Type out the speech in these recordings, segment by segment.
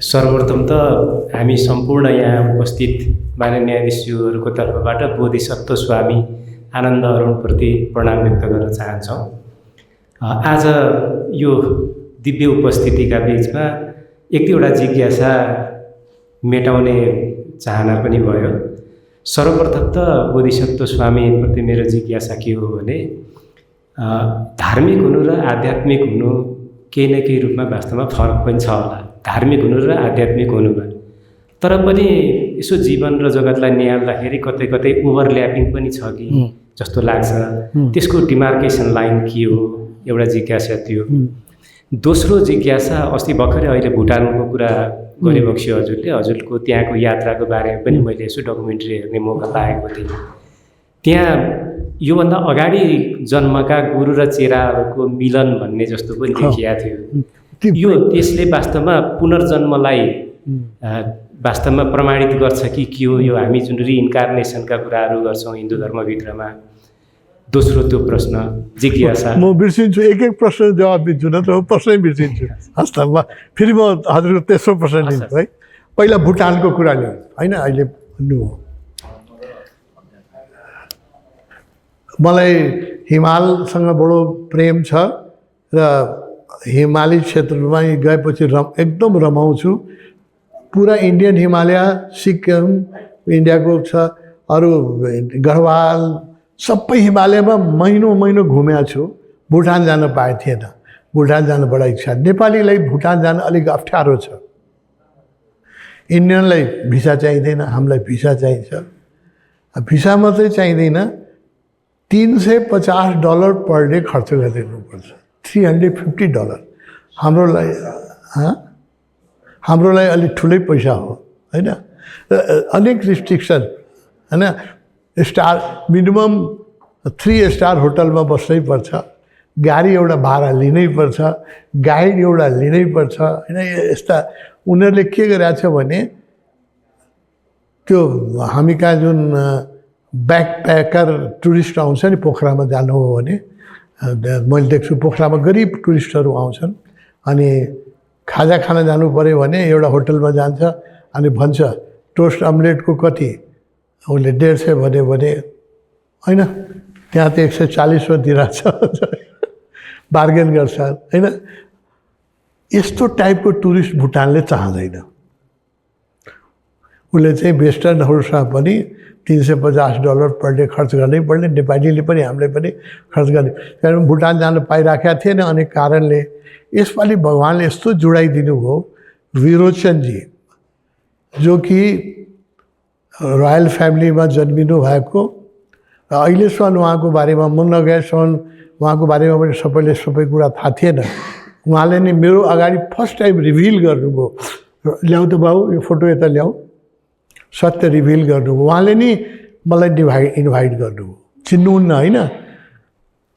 सर्वप्रथम त हामी सम्पूर्ण यहाँ उपस्थित माननीय न्यायाधीशज्यूहरूको तर्फबाट बोधिसत्व स्वामी आनन्द अरुणप्रति प्रणाम व्यक्त गर्न चाहन्छौँ। आज यो दिव्य उपस्थितिका बीचमा एक दुईवटा जिज्ञासा मेटाउने चाहना पनि भयो। सर्वप्रथम त बोधिसत्व स्वामीप्रति मेरो जिज्ञासा के हो भने धार्मिक हुनु र आध्यात्मिक हुनु केही न केही रूपमा वास्तवमा फरक पनि छ होला, धार्मिक हुनु र आध्यात्मिक हुनुमा। तर पनि यसो जीवन र जगतलाई निहाल्दाखेरि कतै कतै ओभरल्यापिङ पनि छ कि जस्तो लाग्छ। त्यसको डिमार्केसन लाइन के हो, एउटा जिज्ञासा थियो। दोस्रो जिज्ञासा, अस्ति भर्खरै अहिले भुटानको कुरा गरिबक्स्यो हजुरले, हजुरको त्यहाँको यात्राको बारेमा पनि मैले यसो डकुमेन्ट्री हेर्ने मौका पाएको थिएँ। त्यहाँ योभन्दा अगाडि जन्मका गुरु र चेलाहरूको मिलन भन्ने जस्तो पनि देखिएको थियो। यो त्यसले वास्तवमा पुनर्जन्मलाई वास्तवमा प्रमाणित गर्छ कि के हो? यो हामी जुन रिइन्कार्नेसनका कुराहरू गर्छौँ हिन्दू धर्मभित्रमा। दोस्रो त्यो प्रश्न जिज्ञासा म बिर्सिन्छु, एक एक प्रश्न जवाब दिन्छु, नत्र प्रश्नै बिर्सिन्छु। हस् त, फेरि म हजुरको तेस्रो प्रश्न लिन्छु है। पहिला भुटानको कुरा लिनु होइन, अहिले भन्नु हो। मलाई हिमालसँग बडो प्रेम छ र हिमाली क्षेत्रमा गएपछि एकदम रमाउँछु। पुरा इन्डियन हिमालय, सिक्किम इन्डियाको छ, अरू गढवाल सबै हिमालयमा महिनौँ महिनौ घुमेको छु। भुटान जान पाएको थिएन, भुटान जानु बडा इच्छा। नेपालीलाई भुटान जान अलिक अप्ठ्यारो छ। इन्डियनलाई भिसा चाहिँदैन, हामीलाई भिसा चाहिन्छ। भिसा मात्रै चाहिँदैन, $350 पर डे खर्च गरिदिनुपर्छ, $350। हाम्रोलाई अलिक ठुलै पैसा हो होइन। अनेक रिस्ट्रिक्सन होइन। स्टार मिनिमम 3 स्टार होटलमा बस्नै पर्छ, गाडी एउटा भाडा लिनै पर्छ, गाइड एउटा लिनै पर्छ होइन। यस्ता उनीहरूले के गरेको छ भने त्यो हामी कहाँ जुन ब्याकप्याकर टुरिस्ट आउँछ नि, पोखरामा जानु हो भने मैले देख्छु पोखरामा गरिब टुरिस्टहरू आउँछन्। अनि खाजा खान जानु पऱ्यो भने एउटा होटलमा जान्छ अनि भन्छ टोस्ट अम्लेटको कति, उसले 150 भन्यो भने होइन, त्यहाँ त 140 दिइरहेछ, बार्गेन गर्छ होइन। यस्तो टाइपको टुरिस्ट भुटानले चाहँदैन। उसले चाहिँ वेस्टर्नहरूसँग पनि $350 पर डे खर्च गर्नै पर्ने, नेपालीले पनि हामीले पनि खर्च गर्ने। कारण भुटान जान पाइराखेका थिएन अनेक कारणले। यसपालि भगवान्ले यस्तो जुडाइदिनु भयो। विरोचनजी जो कि रोयल फ्यामिलीमा जन्मिनु भएको र अहिलेसम्म उहाँको बारेमा म नगएसम्म उहाँको बारेमा पनि सबैले सबै कुरा थाहा थिएन। उहाँले नै मेरो अगाडि फर्स्ट टाइम रिभिल गर्नुभयो। ल्याउ त बाबु यो फोटो यता ल्याऊ, सत्य रिभिल गर्नुभयो। उहाँले नि मलाई इन्भाइट गर्नुभयो, चिन्नुहुन्न होइन।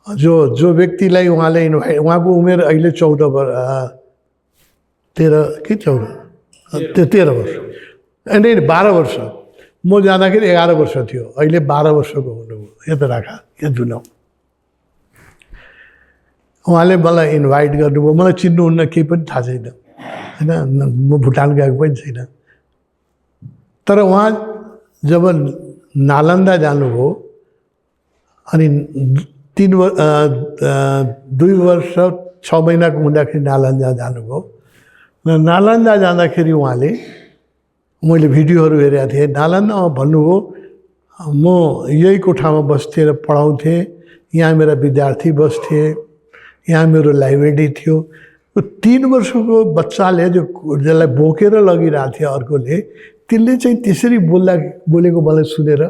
जो व्यक्तिलाई उहाँले इन्भाइट, उहाँको उमेर अहिले 13 वर्ष, अनि 12 वर्ष। म जाँदाखेरि 11 वर्ष थियो, अहिले 12 वर्षको हुनुभयो। यता राख, यो जुनाउ। उहाँले मलाई इन्भाइट गर्नुभयो। मलाई चिन्नुहुन्न, केही पनि थाहा छैन होइन, म भुटान गएको पनि छैन। तर उहाँ जब नालन्दा जानुभयो अनि 2 वर्ष 6 महिनाको हुँदाखेरि नालन्दा जानुभयो। र नालन्दा जाँदाखेरि उहाँले, मैले भिडियोहरू हेरेको थिएँ, नालन्दामा भन्नुभयो म यही कोठामा बस्थेँ र पढाउँथेँ, यहाँ मेरा विद्यार्थी बस्थे, यहाँ मेरो लाइब्रेरी थियो। 3 वर्षको बच्चाले जसलाई बोकेर लगिरहेको थियो अर्कोले, त्यसले चाहिँ त्यसरी बोलेको मलाई सुनेर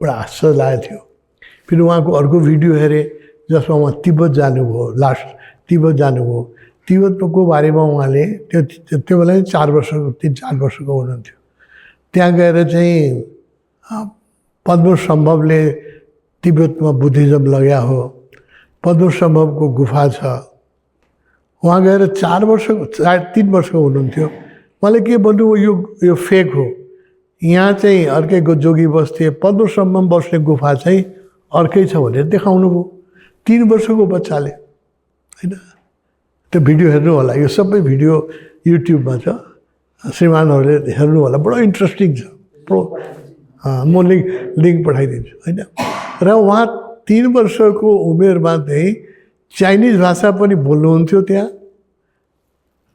बडा आश्चर्य लागेको थियो। फेरि उहाँको अर्को भिडियो हेरेँ जसमा उहाँ तिब्बत जानुभयो, लास्ट तिब्बत जानुभयो। तिब्बतको बारेमा उहाँले त्यो बेला 3-4 वर्षको हुनुहुन्थ्यो। त्यहाँ गएर चाहिँ पद्मसम्भवले तिब्बतमा बुद्धिज्म लग्या हो, पद्मसम्भवको गुफा छ। उहाँ गएर 3 वर्षको हुनुहुन्थ्यो। मलाई के भन्नुभयो, यो फेक हो। यहाँ चाहिँ अर्कैको जोगी बस्थे, पद्मसम्भव बस्ने गुफा चाहिँ अर्कै छ भनेर देखाउनु भयो 3 वर्षको बच्चाले होइन। त्यो भिडियो हेर्नु होला, यो सबै भिडियो युट्युबमा छ। श्रीमानहरूले हेर्नु होला, बडो इन्ट्रेस्टिङ छ। म लिङ्क पठाइदिन्छु होइन। र उहाँ 3 वर्षको उमेरमा चाहिँ चाइनिज भाषा पनि बोल्नुहुन्थ्यो, त्यहाँ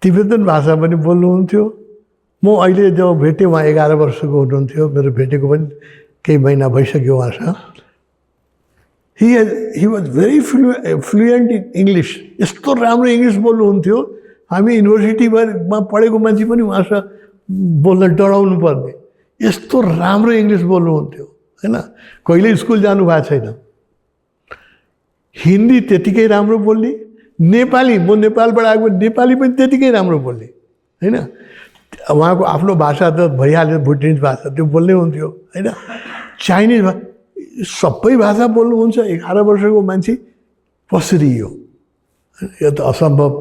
तिब्बतन भाषा पनि बोल्नुहुन्थ्यो। म अहिले जब भेटेँ उहाँ 11 वर्षको हुनुहुन्थ्यो, मेरो भेटेको पनि केही महिना भइसक्यो उहाँसँग। He was very fluent in English. यस्तो राम्रो इङ्ग्लिस बोल्नुहुन्थ्यो, हामी युनिभर्सिटीमा पढेको मान्छे पनि उहाँसँग बोल्न डराउनु पर्ने, यस्तो राम्रो इङ्ग्लिस बोल्नुहुन्थ्यो होइन। कहिले स्कुल जानुभएको छैन। हिन्दी त्यतिकै राम्रो बोल्ने, नेपाली, म नेपालबाट आएको, नेपाली पनि त्यतिकै राम्रो बोल्ने होइन। उहाँको आफ्नो भाषा त भइहाल्यो, भुटानिज भाषा त्यो बोल्नै हुन्थ्यो होइन। चाइनिज सबै भाषा बोल्नुहुन्छ। 11 वर्षको मान्छे कसरी यो त असम्भव।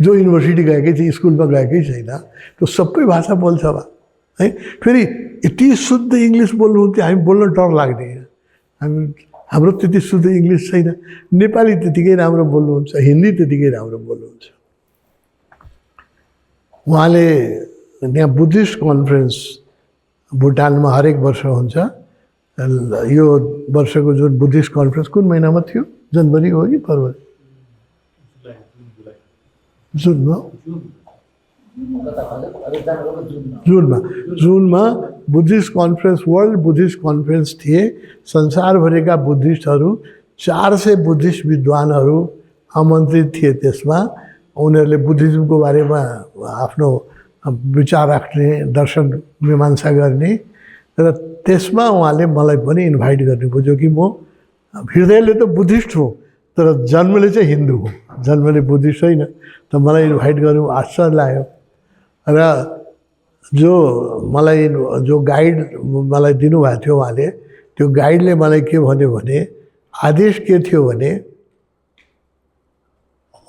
जो युनिभर्सिटी गएकै छ, स्कुलमा गएकै छैन, त्यो सबै भाषा बोल्छ बा है। फेरि यति शुद्ध इङ्ग्लिस बोल्नुहुन्थ्यो, हामी बोल्न डर लाग्ने। हाम्रो त्यति शुद्ध इङ्ग्लिस छैन। नेपाली त्यतिकै राम्रो बोल्नुहुन्छ, हिन्दी त्यतिकै राम्रो बोल्नुहुन्छ। उहाँले यहाँ बुद्धिस्ट कन्फरेन्स भुटानमा हरेक वर्ष हुन्छ। यो वर्षको जुन बुद्धिस्ट कन्फरेन्स कुन महिनामा थियो? जनवरी हो कि फरवरी? जुनमा Buddhist conference, world Buddhist conference थिए। संसारभरिका बुद्धिस्टहरू 400 बुद्धिस्ट विद्वानहरू आमन्त्रित थिए त्यसमा। उनीहरूले बुद्धिज्मको बारेमा आफ्नो विचार राख्ने, दर्शन मीमांसा गर्ने। र त्यसमा उहाँले मलाई पनि इन्भाइट गर्नुभयो, जो कि म हृदयले त बुद्धिस्ट हो तर जन्मले चाहिँ हिन्दू हो, जन्मले बुद्धिस्ट होइन। त मलाई इन्भाइट गर्नु आश्चर्य लाग्यो। र जो गाइड मलाई दिनुभएको थियो उहाँले, त्यो गाइडले मलाई के भन्यो भने, आदेश के थियो भने,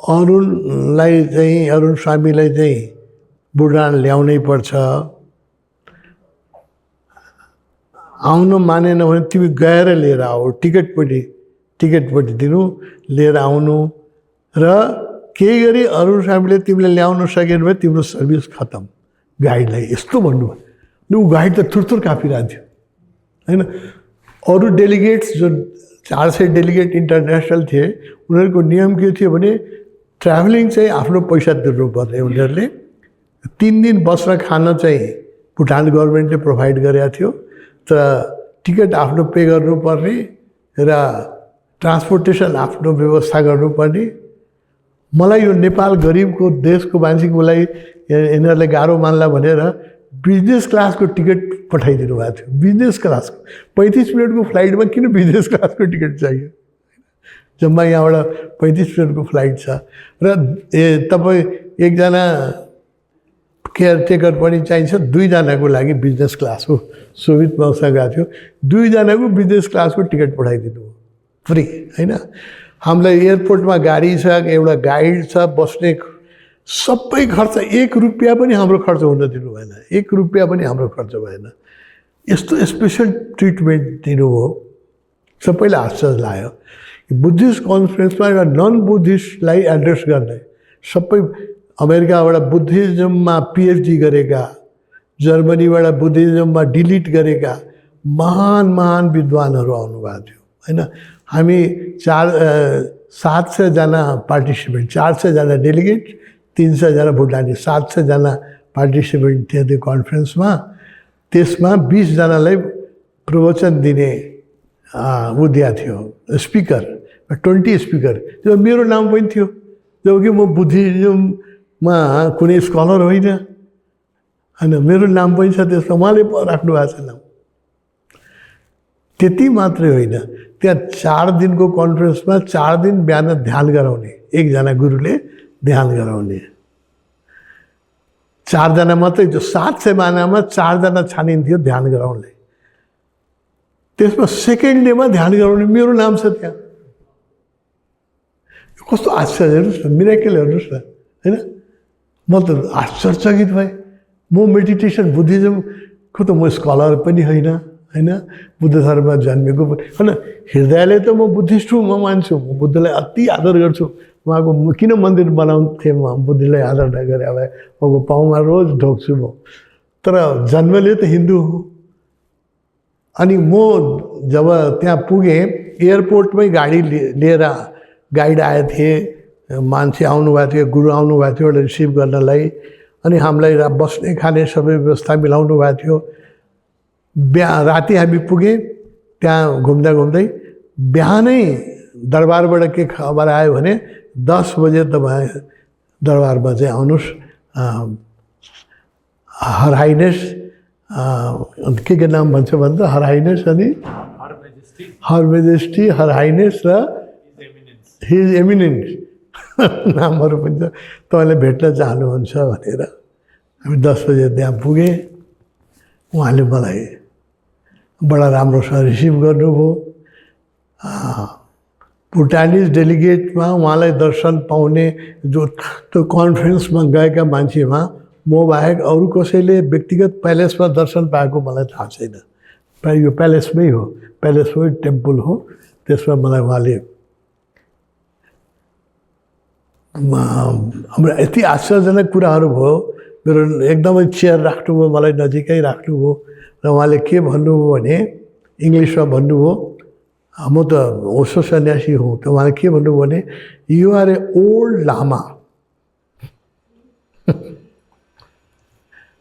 अरुण स्वामीलाई चाहिँ बुढान ल्याउनै पर्छ। आउन मानेन भने तिमी गएर लिएर आऊ, टिकटपट्टि दिनु, लिएर आउनु। र केही गरी अरुण स्वामीले तिमीले ल्याउन सकेन भने तिम्रो सर्भिस खत्तम। गाइडलाई यस्तो भन्नुभयो। ऊ गाइड त थुरथुर काँपिरहन्थ्यो होइन। अरू डेलिगेट्स जो 400 डेलिगेट इन्टरनेसनल थिए, उनीहरूको नियम के थियो भने ट्राभलिङ चाहिँ आफ्नो पैसा तिर्नुपर्ने। उनीहरूले 3 दिन बस्न खान चाहिँ भुटान गभर्मेन्टले प्रोभाइड गरेको थियो, तर टिकट आफ्नो पे गर्नुपर्ने र ट्रान्सपोर्टेसन आफ्नो व्यवस्था गर्नुपर्ने। मलाई यो नेपाल गरिबको देशको मान्छेको लागि यिनीहरूले गाह्रो मान्ला भनेर बिजनेस क्लासको टिकट पठाइदिनु भएको थियो। बिजनेस क्लासको 35 मिनटको फ्लाइटमा किन बिजनेस क्लासको टिकट चाहियो? जम्मा यहाँबाट 35 मिनटको फ्लाइट छ। र तपाईँ एकजना केयरटेकर पनि चाहिन्छ, 2 जनाको लागि बिजनेस क्लास हो। सोभित मौसा गएको थियो, 2 जनाको बिजनेस क्लासको टिकट पठाइदिनु हो, फ्री होइन। हामीलाई एयरपोर्टमा गाडी छ, एउटा गाइड छ, बस्ने सबै खर्च, 1 रुपियाँ पनि हाम्रो खर्च हुन दिनु भएन, 1 रुपियाँ पनि हाम्रो खर्च भएन। यस्तो स्पेसल ट्रिटमेन्ट दिनुभयो, सबैलाई आश्चर्य लाग्यो। बुद्धिस्ट कन्फरेन्समा एउटा नन बुद्धिस्टलाई एड्रेस गर्ने, सबै अमेरिकाबाट बुद्धिज्ममा PhD गरेका, जर्मनीबाट बुद्धिज्ममा डिलिट गरेका महान विद्वानहरू आउनुभएको थियो होइन। हामी 700 जना पार्टिसिपेन्ट, 400 जना डेलिगेट, 300 जना भुटानी, 700 जना पार्टिसिपेन्ट थिए त्यो कन्फरेन्समा। त्यसमा 20 जनालाई प्रवचन दिने ऊ दिएको थियो, स्पिकर, 20 स्पिकर। त्यो मेरो नाम पनि थियो, जबकि म बुद्धिज्ममा कुनै स्कलर होइन, मेरो नाम पनि छ त्यसमा, उहाँले राख्नु भएको छ नाम। त्यति मात्रै होइन, त्यहाँ 4 दिनको कन्फरेन्समा 4 दिन बिहान ध्यान गराउने, एकजना गुरुले ध्यान गराउने। 4 जना मात्रै, जो 700 मानामा 4 जना छानिन्थ्यो ध्यान गराउने। त्यसमा सेकेन्ड डेमा ध्यान गराउने मेरो नाम छ त्यहाँ। कस्तो आश्चर्य, हेर्नुहोस् न, मिरेकल हेर्नुहोस् न होइन। म त आश्चर्यचकित भएँ। म मेडिटेसन बुद्धिज्मको त म स्कलर पनि होइन, बुद्ध धर्ममा जन्मेको पनि होइन। हृदयले त म बुद्धिस्ट हुँ, म मान्छु, म बुद्धलाई अति आदर गर्छु, उहाँको किन मन्दिर बनाउँथे म बुद्धिलाई आदर नगरे अब उहाँको पाउमा रोज ढोक्छु म। तर जन्मले त हिन्दू हो। अनि म जब त्यहाँ पुगेँ एयरपोर्टमै गाडी लिएर गाइड आए थिए, मान्छे आउनुभएको थियो, गुरु आउनुभएको थियो रिसिभ गर्नलाई। अनि हामीलाई बस्ने खाने सबै व्यवस्था मिलाउनु भएको थियो। राति हामी पुगेँ त्यहाँ घुम्दा घुम्दै। बिहानै दरबारबाट के खबर आयो भने 10 बजे तपाईँ दरबारमा चाहिँ आउनुहोस्, हर हाइनेस के नाम भन्छ भन्छ हर हाइनेस अनि हर मेजेस्टी, हर हाइनेस र हिज एमिनेन्स नामहरू पनि छ, तपाईँले भेट्न चाहनुहुन्छ भनेर हामी 10 बजे त्यहाँ पुगेँ। उहाँले मलाई बडा राम्रोसँग रिसिभ गर्नुभयो। भुटानिज डेलिगेटमा उहाँलाई दर्शन पाउने जो त्यो कन्फरेन्समा गएका मान्छेमा म बाहेक अरू कसैले व्यक्तिगत प्यालेसमा दर्शन पाएको मलाई थाहा छैन। यो प्यालेसमै हो, प्यालेसमै टेम्पल हो। त्यसमा मलाई उहाँले हाम्रो यति आश्चर्यजनक कुराहरू भयो। मेरो एकदमै चेयर राख्नुभयो, मलाई नजिकै राख्नुभयो र उहाँले के भन्नुभयो भने इङ्ग्लिसमा भन्नुभयो, म त ओसो सन्यासी हुँ। त उहाँले के भन्नुभयो भने you are a old lama,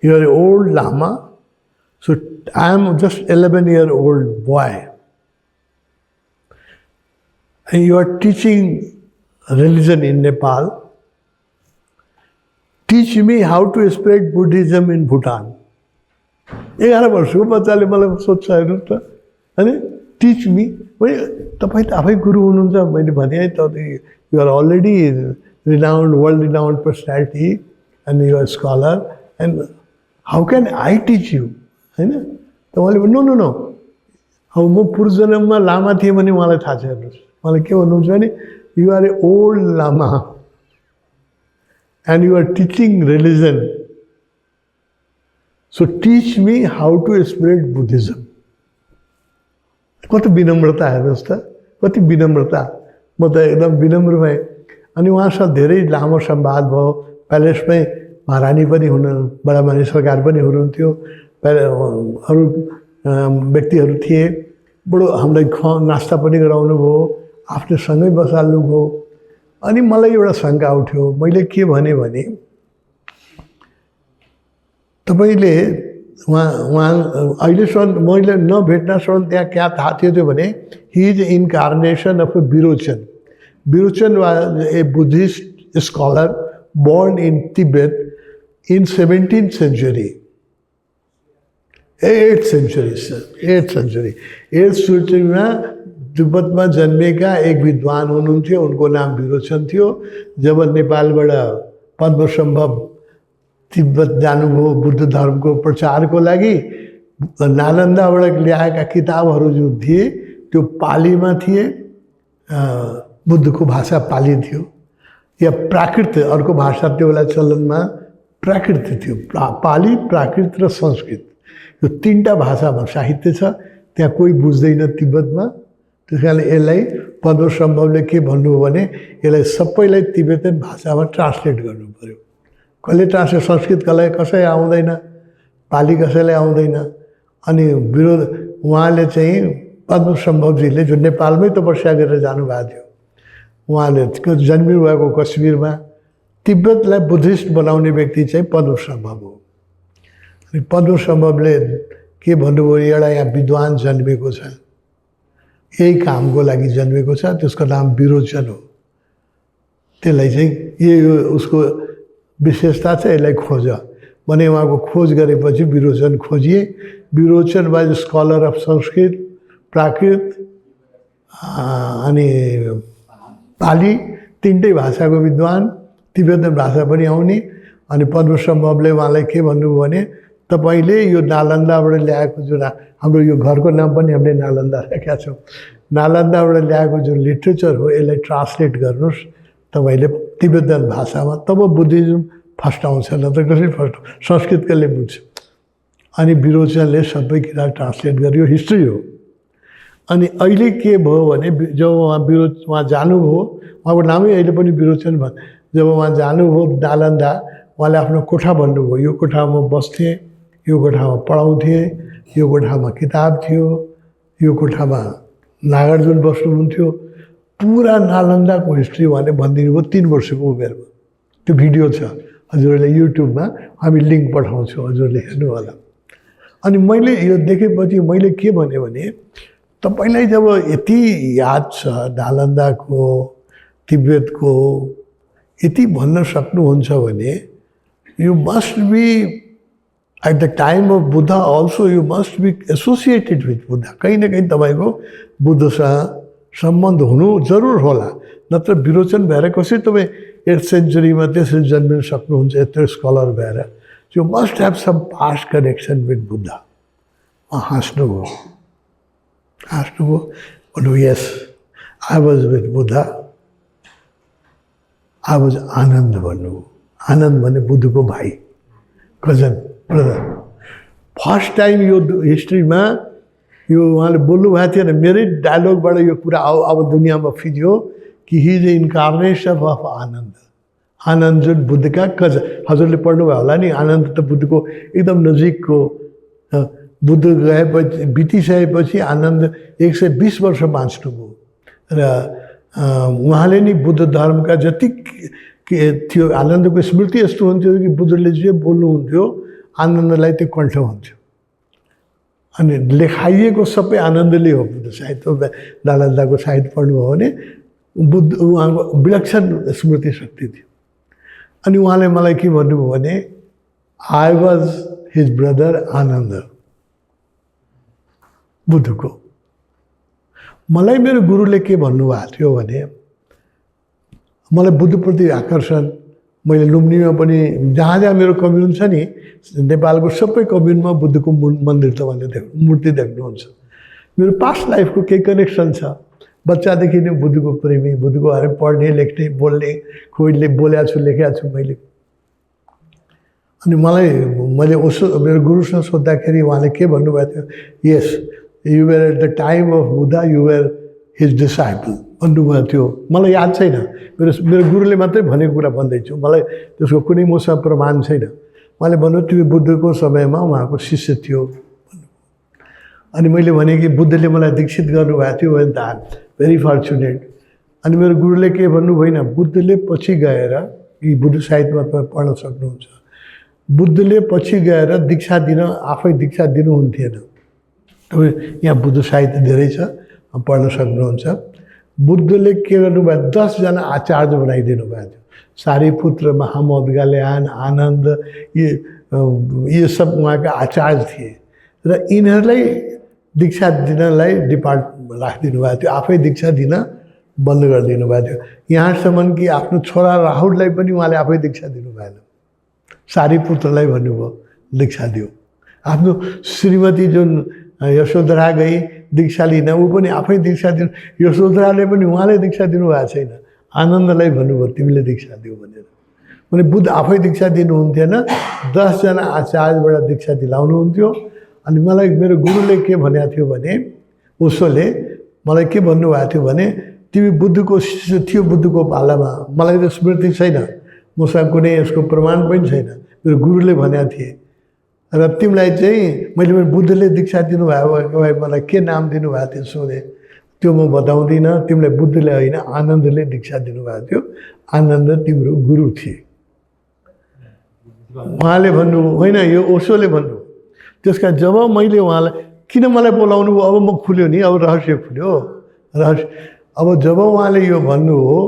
you are a old lama, so I am just 11-year-old boy and you are teaching religion in Nepal. Teach me how to spread Buddhism in Bhutan. 11 वर्षको बच्चाले मलाई सोध्छ हेर्नुहोस् त, होइन teach me. तपाईँ त आफै गुरु हुनुहुन्छ। मैले भने है त you are already renowned, world renowned personality and you are scholar and how can I teach you, होइन। त उहाँले नो नो नो, अब म पूर्वजन्ममा लामा थिएँ भने उहाँलाई थाहा छ। हेर्नुहोस् उहाँले के भन्नुहुन्छ भने you are a old lama and you are teaching religion, so teach me how to spread Buddhism. कति विनम्रता हेर्नुहोस् त, कति विनम्रता। म त एकदम विनम्र भएँ। अनि उहाँसँग धेरै लामो संवाद भयो। प्यालेसमै महारानी पनि हुनु, बडा मानी सरकार पनि हुनुहुन्थ्यो, अरू व्यक्तिहरू थिए। बडो हामीलाई नास्ता पनि गराउनु भयो, आफ्नो सँगै बसाल्नु भयो। अनि मलाई एउटा शङ्का उठ्यो। मैले के भने तपाईँले उहाँ अहिलेसम्म मैले नभेट्नसम्म त्यहाँ क्या थाहा थियो त्यो भने he is incarnation of a Virochana. Virochana was a Buddhist scholar born in Tibet in 17th century. 8th century, sir. 8th century. 8th century में तिब्बतमा जन्मेका एक विद्वान हुनुहुन्थ्यो, उनको नाम विरोचन थियो। जब नेपालबाट पद्मसम्भव तिब्बत जानुभयो बुद्ध धर्मको प्रचारको लागि, नालन्दाबाट ल्याएका किताबहरू जो थिए त्यो पालीमा थिए। बुद्धको भाषा पाली थियो या प्राकृत, अर्को भाषा त्यो बेला चलनमा प्राकृत थियो। पाली, प्राकृत र संस्कृत, यो 3टा भाषामा साहित्य छ। त्यहाँ कोही बुझ्दैन तिब्बतमा। त्यस कारणले यसलाई पद्मसम्भवले के भन्नुभयो भने यसलाई सबैलाई तिब्बतन भाषामा ट्रान्सलेट गर्नु पर्यो। कसले ट्रान्सलेट, संस्कृत कसै आउँदैन, पाली कसैलाई आउँदैन। अनि उहाँले चाहिँ पद्मसम्भवजीले जो नेपालमै तपस्या गरेर जानुभएको थियो, उहाँले जन्मिनु भएको कश्मीरमा, तिब्बतलाई बुद्धिस्ट बनाउने व्यक्ति चाहिँ पद्मसम्भव हो। अनि पद्मसम्भवले के भन्नुभयो, एउटा यहाँ विद्वान जन्मेको छ, यही कामको लागि जन्मेको छ, त्यसको नाम विरोचन हो। त्यसलाई चाहिँ यो उसको विशेषता छ, यसलाई खोज भने उहाँको खोज गरेपछि विरोचन खोजिए। Virochana was scholar of Sanskrit, Prakrit अनि पाली, 3टै भाषाको विद्वान, तिब्बतन भाषा पनि आउने। अनि पद्मसम्भवले उहाँलाई के भन्नुभयो भने तपाईँले यो नालन्दाबाट ल्याएको जुन हाम्रो यो घरको नाम पनि हामीले नालन्दा राखेका छौँ, नालन्दाबाट ल्याएको जुन लिट्रेचर हो यसलाई ट्रान्सलेट गर्नुहोस् तपाईँले तिब्बतन भाषामा, तब बुद्धिज्म फर्स्ट आउँछ, नत्र कसरी फर्स्ट, संस्कृत कसले बुझ्छ। अनि विरोचनले सबै किताब ट्रान्सलेट गर्यो, हिस्ट्री हो। अनि अहिले के भयो भने जब उहाँ जानुभयो, उहाँको नामै अहिले पनि विरोचन भयो। जब उहाँ जानुभयो नालन्दा, उहाँले आफ्नो कोठा भन्नुभयो, यो कोठामा म बस्थेँ, यो कोठामा पढाउँथेँ, यो कोठामा किताब थियो, यो कोठामा नागार्जुन बस्नुहुन्थ्यो। पुरा नालन्दाको हिस्ट्री उहाँले भनिदिनु भयो 3 वर्षको उमेरमा। त्यो भिडियो छ, हजुरहरूले युट्युबमा हामी लिङ्क पठाउँछौँ, हजुरले हेर्नु होला। अनि मैले यो देखेपछि मैले के भने तपाईलाई जब यति याद छ नालन्दाको, तिब्बतको, यति भन्न सक्नुहुन्छ भने you must be at the time of Buddha also you must be associated with Buddha. कहीँ न कहीँ तपाईँको बुद्धसँग सम्बन्ध हुनु जरुर होला, नत्र विरोचन भएर कसरी तपाईँ 8th सेन्चुरीमा त्यसरी जन्मिन सक्नुहुन्छ यत्रो स्कलर भएर। You must have some past connection with Buddha. हाँस्नुभयो, भन्नु yes I was with Buddha, I was Ananda भन्नुभयो। आनन्द भने बुद्धको भाइ, कजन, ब्रदर। फर्स्ट टाइम यो हिस्ट्रीमा यो उहाँले बोल्नुभएको थिएन, मेरै डायलगबाट यो कुरा अब दुनियाँमा फिज्यो कि हि इज इन्कार्नेसन अफ आनन्द। आनन्द जुन बुद्धका कजन, हजुरले पढ्नुभयो होला नि, आनन्द त बुद्धको एकदम नजिकको। बुद्ध गएपछि बितिसकेपछि आनन्द 120 वर्ष बाँच्नुभयो र उहाँले नि बुद्ध धर्मका जति के थियो, आनन्दको स्मृति यस्तो हुन्थ्यो कि बुद्धले जे बोल्नुहुन्थ्यो आनन्दलाई त्यो कण्ठ हुन्थ्यो। अनि लेखाइएको सबै आनन्दले हो। बुद्ध साहित्य, नालन्दाको साहित्य पढ्नुभयो भने बुद्ध उहाँको विलक्षण स्मृति शक्ति थियो। अनि उहाँले मलाई के भन्नुभयो भने आई वाज हिज ब्रदर आनन्द, बुद्धको। मलाई मेरो गुरुले के भन्नुभएको थियो भने मलाई बुद्धप्रति आकर्षण, मैले लुम्बनीमा पनि जहाँ जहाँ मेरो कम्युन छ नि, नेपालको सबै कम्युनमा बुद्धको मन्दिर तपाईँले मूर्ति देख्नुहुन्छ। मेरो पास्ट लाइफको केही कनेक्सन छ, बच्चादेखि नै बुद्धको प्रेमी, बुद्धको बारे पढ्ने, लेख्ने, बोल्ने, खोइले बोलेको छु, लेखेको छु मैले। अनि मैले उसो मेरो गुरुसँग सोद्धाखेरि उहाँले के भन्नुभएको थियो, yes you were at the time of Buddha you were his disciple भन्नुभएको थियो। मलाई याद छैन, मेरो गुरुले मात्रै भनेको कुरा भन्दैछु, मलाई त्यसको कुनै मसँग प्रमाण छैन। उहाँले भन्नु त्यो बुद्धको समयमा उहाँको शिष्य थियो। अनि मैले भने कि बुद्धले मलाई दीक्षित गर्नुभएको थियो भने त भेरी फर्चुनेट। अनि मेरो गुरुले के भन्नु भएन, बुद्धले पछि गएर, यी बुद्ध साहित्यमा तपाईँ पढ्न सक्नुहुन्छ, बुद्धले पछि गएर दीक्षा दिन, आफै दीक्षा दिनुहुन्थेन। तपाईँ यहाँ बुद्ध साहित्य धेरै छ, पढ्न सक्नुहुन्छ। बुद्धले के गर्नुभयो, 10 जना आचार्य बनाइदिनु भएको थियो। सारीपुत्र, महामोदगल्यान, आनन्द, ये सब उहाँका आचार्य थिए र यिनीहरूलाई दीक्षा दिनलाई राखिदिनु भएको थियो। आफै दीक्षा दिन बन्द गरिदिनु भएको थियो। यहाँसम्म कि आफ्नो छोरा राहुललाई पनि उहाँले आफै दीक्षा दिनु भएन। सारीपुत्रलाई भन्नुभयो दीक्षा दियो। आफ्नो श्रीमती जुन यशोधरा गई दीक्षा लिन, ऊ पनि आफै दीक्षा दिनु। यशोधराले पनि उहाँले दीक्षा दिनुभएको छैन, आनन्दलाई भन्नुभयो तिमीले दीक्षा दियो भनेर। भने बुद्ध आफै दीक्षा दिनुहुन्थेन, 10 जना आचार्यबाट दीक्षा दिलाउनुहुन्थ्यो। अनि मलाई मेरो गुरुले के भनेको थियो भने, उसोले मलाई के भन्नुभएको थियो भने तिमी बुद्धको शिष्य थियो बुद्धको पालामा। मलाई त स्मृति छैन, मसँग कुनै यसको प्रमाण पनि छैन, मेरो गुरुले भनेको थिए। र तिमीलाई चाहिँ मैले बुद्धले दीक्षा दिनुभएको भए मलाई के नाम दिनुभएको थियो सोधेँ। त्यो म बताउँदिनँ, तिमीलाई बुद्धले होइन आनन्दले दीक्षा दिनुभएको थियो, आनन्द तिम्रो गुरु थिए। उहाँले भन्नु होइन, यो ओशोले भन्नु। त्यसका जब मैले उहाँलाई किन मलाई बोलाउनु भयो, अब म खुल्यो नि, अब रहस्य खुल्यो, रहस्य। अब जब उहाँले यो भन्नु हो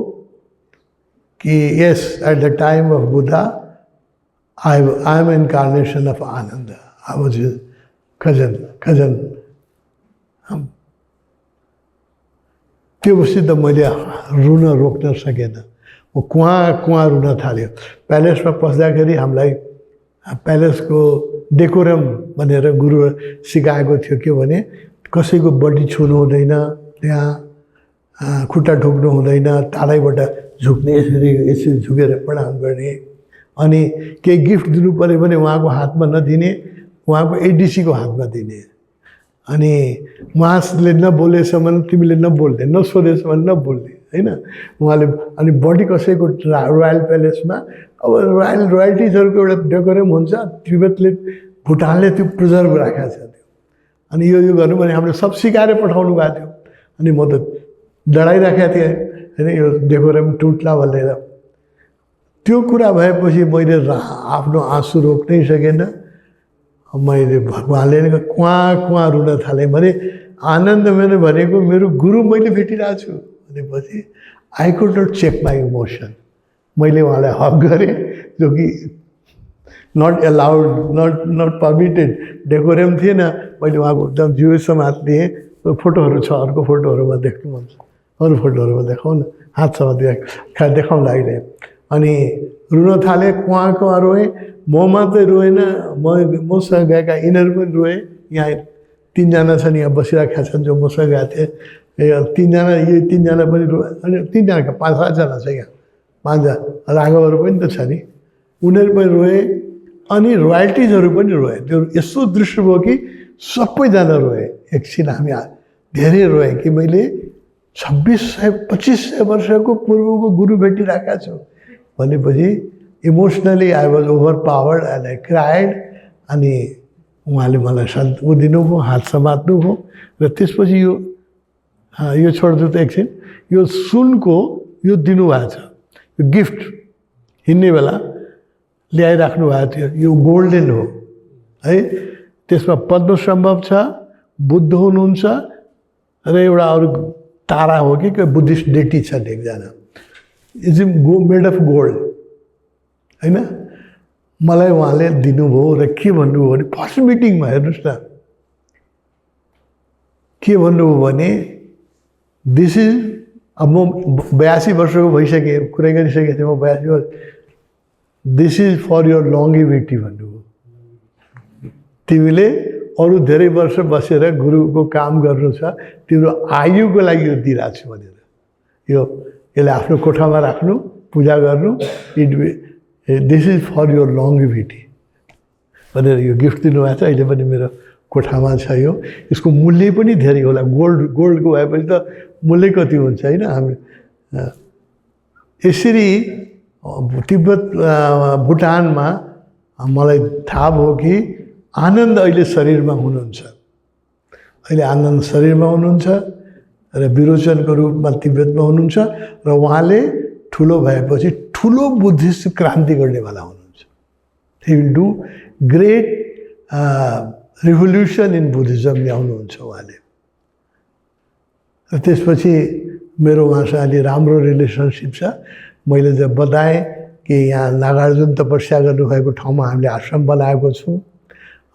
कि yes at the time of Buddha I am incarnation of Ananda, I was his cousin. त्योपछि त मैले रुन रोक्न सकेन, म कुवा रुन थाल्यो। प्यालेसमा पस्दाखेरि हामीलाई प्यालेसको डेकोरम भनेर गुरु सिकाएको थियो के भने कसैको बडी छुनु हुँदैन, त्यहाँ खुट्टा ठोक्नु हुँदैन, टाढैबाट झुक्ने, यसरी झुकेर प्रणाम गर्ने। अनि केही गिफ्ट दिनु पऱ्यो भने उहाँको हातमा नदिने, उहाँको एडिसीको हातमा दिने। अनि उहाँले नबोलेसम्म तिमीले नबोल्ने, नसोधेसम्म नबोल्ने, होइन। उहाँले अनि बडी कसैको रोयल प्यालेसमा अब रोयल्टिजहरूको एउटा डेकोरम हुन्छ, तिब्बतले भुटानले त्यो प्रिजर्भ राखेको छ त्यो। अनि यो गर्नु भने हामीले सब सिकाएर पठाउनु भएको थियो। अनि म त डराइराखेको थिएँ, होइन, यो डेकोरम टुट्ला भनेर। त्यो कुरा भएपछि मैले आफ्नो आँसु रोक्नै सकेन। मैले भगवान्ले कुहाँ रुन थालेँ। भने आनन्द मैले भनेको मेरो गुरु मैले भेटिरहेको छु भनेपछि I could not check my emotion. मैले उहाँलाई हक गरेँ, जो कि not allowed, not permitted, decorum थिएन। मैले उहाँको एकदम जिउ समात्ने फोटोहरू छ, अर्को फोटोहरूमा देख्नु मन छ, अरू फोटोहरूमा देखाउँ न, हात समात्ने देखाउँ लागिरहेँ। अनि रुन थालेँ, कुहाँ रोएँ। म मात्रै रोएन, मसँग गएका यिनीहरू पनि रोए। यहाँ 3 जना छन्, यहाँ बसिरहेका छन् जो मसँग गएको थिए। यो 3 जना, यो 3 जना पनि रोए। अनि 3 जना 5-7 जना छ यहाँ, 5 जना राघवहरू पनि त छ नि, उनीहरू पनि रोए। अनि रोयल्टिजहरू पनि रोए। त्यो यस्तो दृश्य भयो कि सबैजना रोए। एकछिन हामी धेरै रोएँ कि मैले 2600-2500 वर्षको पूर्वको गुरु भेटिरहेका छु भनेपछि emotionally I was over powered and I cried. अनि उहाँले मलाई ऊ दिनुभयो, हात समात्नुभयो। र त्यसपछि यो छोडिदिनु त एकछिन, यो सुनको यो दिनुभएको छ, यो गिफ्ट हिँड्ने बेला ल्याइराख्नु भएको थियो। यो गोल्डन हो है, त्यसमा पद्मसम्भव छ, बुद्ध हुनुहुन्छ र एउटा अरू तारा हो कि बुद्धिस्ट डेटी छन् एकजना। इज मेड अफ गोल्ड, होइन। मलाई उहाँले दिनुभयो र के भन्नुभयो भने फर्स्ट मिटिङमा हेर्नुहोस् न के भन्नुभयो भने दिस इज, अब म 82 वर्षको भइसकेँ, कुरै गरिसकेको थिएँ म 82 वर्ष। दिस इज फर यर लङ्गेभिटी भन्नुभयो। तिमीले अरू धेरै वर्ष बसेर गुरुको काम गर्नु छ, तिम्रो आयुको लागि यो दिइरहेको छु भनेर। यसलाई आफ्नो कोठामा राख्नु, पूजा गर्नु, दिस इज फर यर लङ्गेभिटी भनेर यो गिफ्ट दिनुभएको छ। अहिले पनि मेरो कोठामा छ यो। यसको मूल्य पनि धेरै होला। गोल्डको भएपछि त मूल्य कति हुन्छ, होइन। हामी यसरी तिब्बत भुटानमा मलाई थाहा भयो कि आनन्द अहिले शरीरमा हुनुहुन्छ। अहिले आनन्द शरीरमा हुनुहुन्छ र विरोचनको रूपमा तिब्बतमा हुनुहुन्छ। र उहाँले ठुलो भएपछि ठुलो बुद्धिस्ट क्रान्ति गर्नेवाला हुनुहुन्छ। He will do great revolution in Buddhism ल्याउनुहुन्छ उहाँले। र त्यसपछि मेरो उहाँसँग अलि राम्रो रिलेसनसिप छ। मैले जब बताएँ कि यहाँ नागार्जुन तपस्या गर्नुभएको ठाउँमा हामीले आश्रम बनाएको छौँ,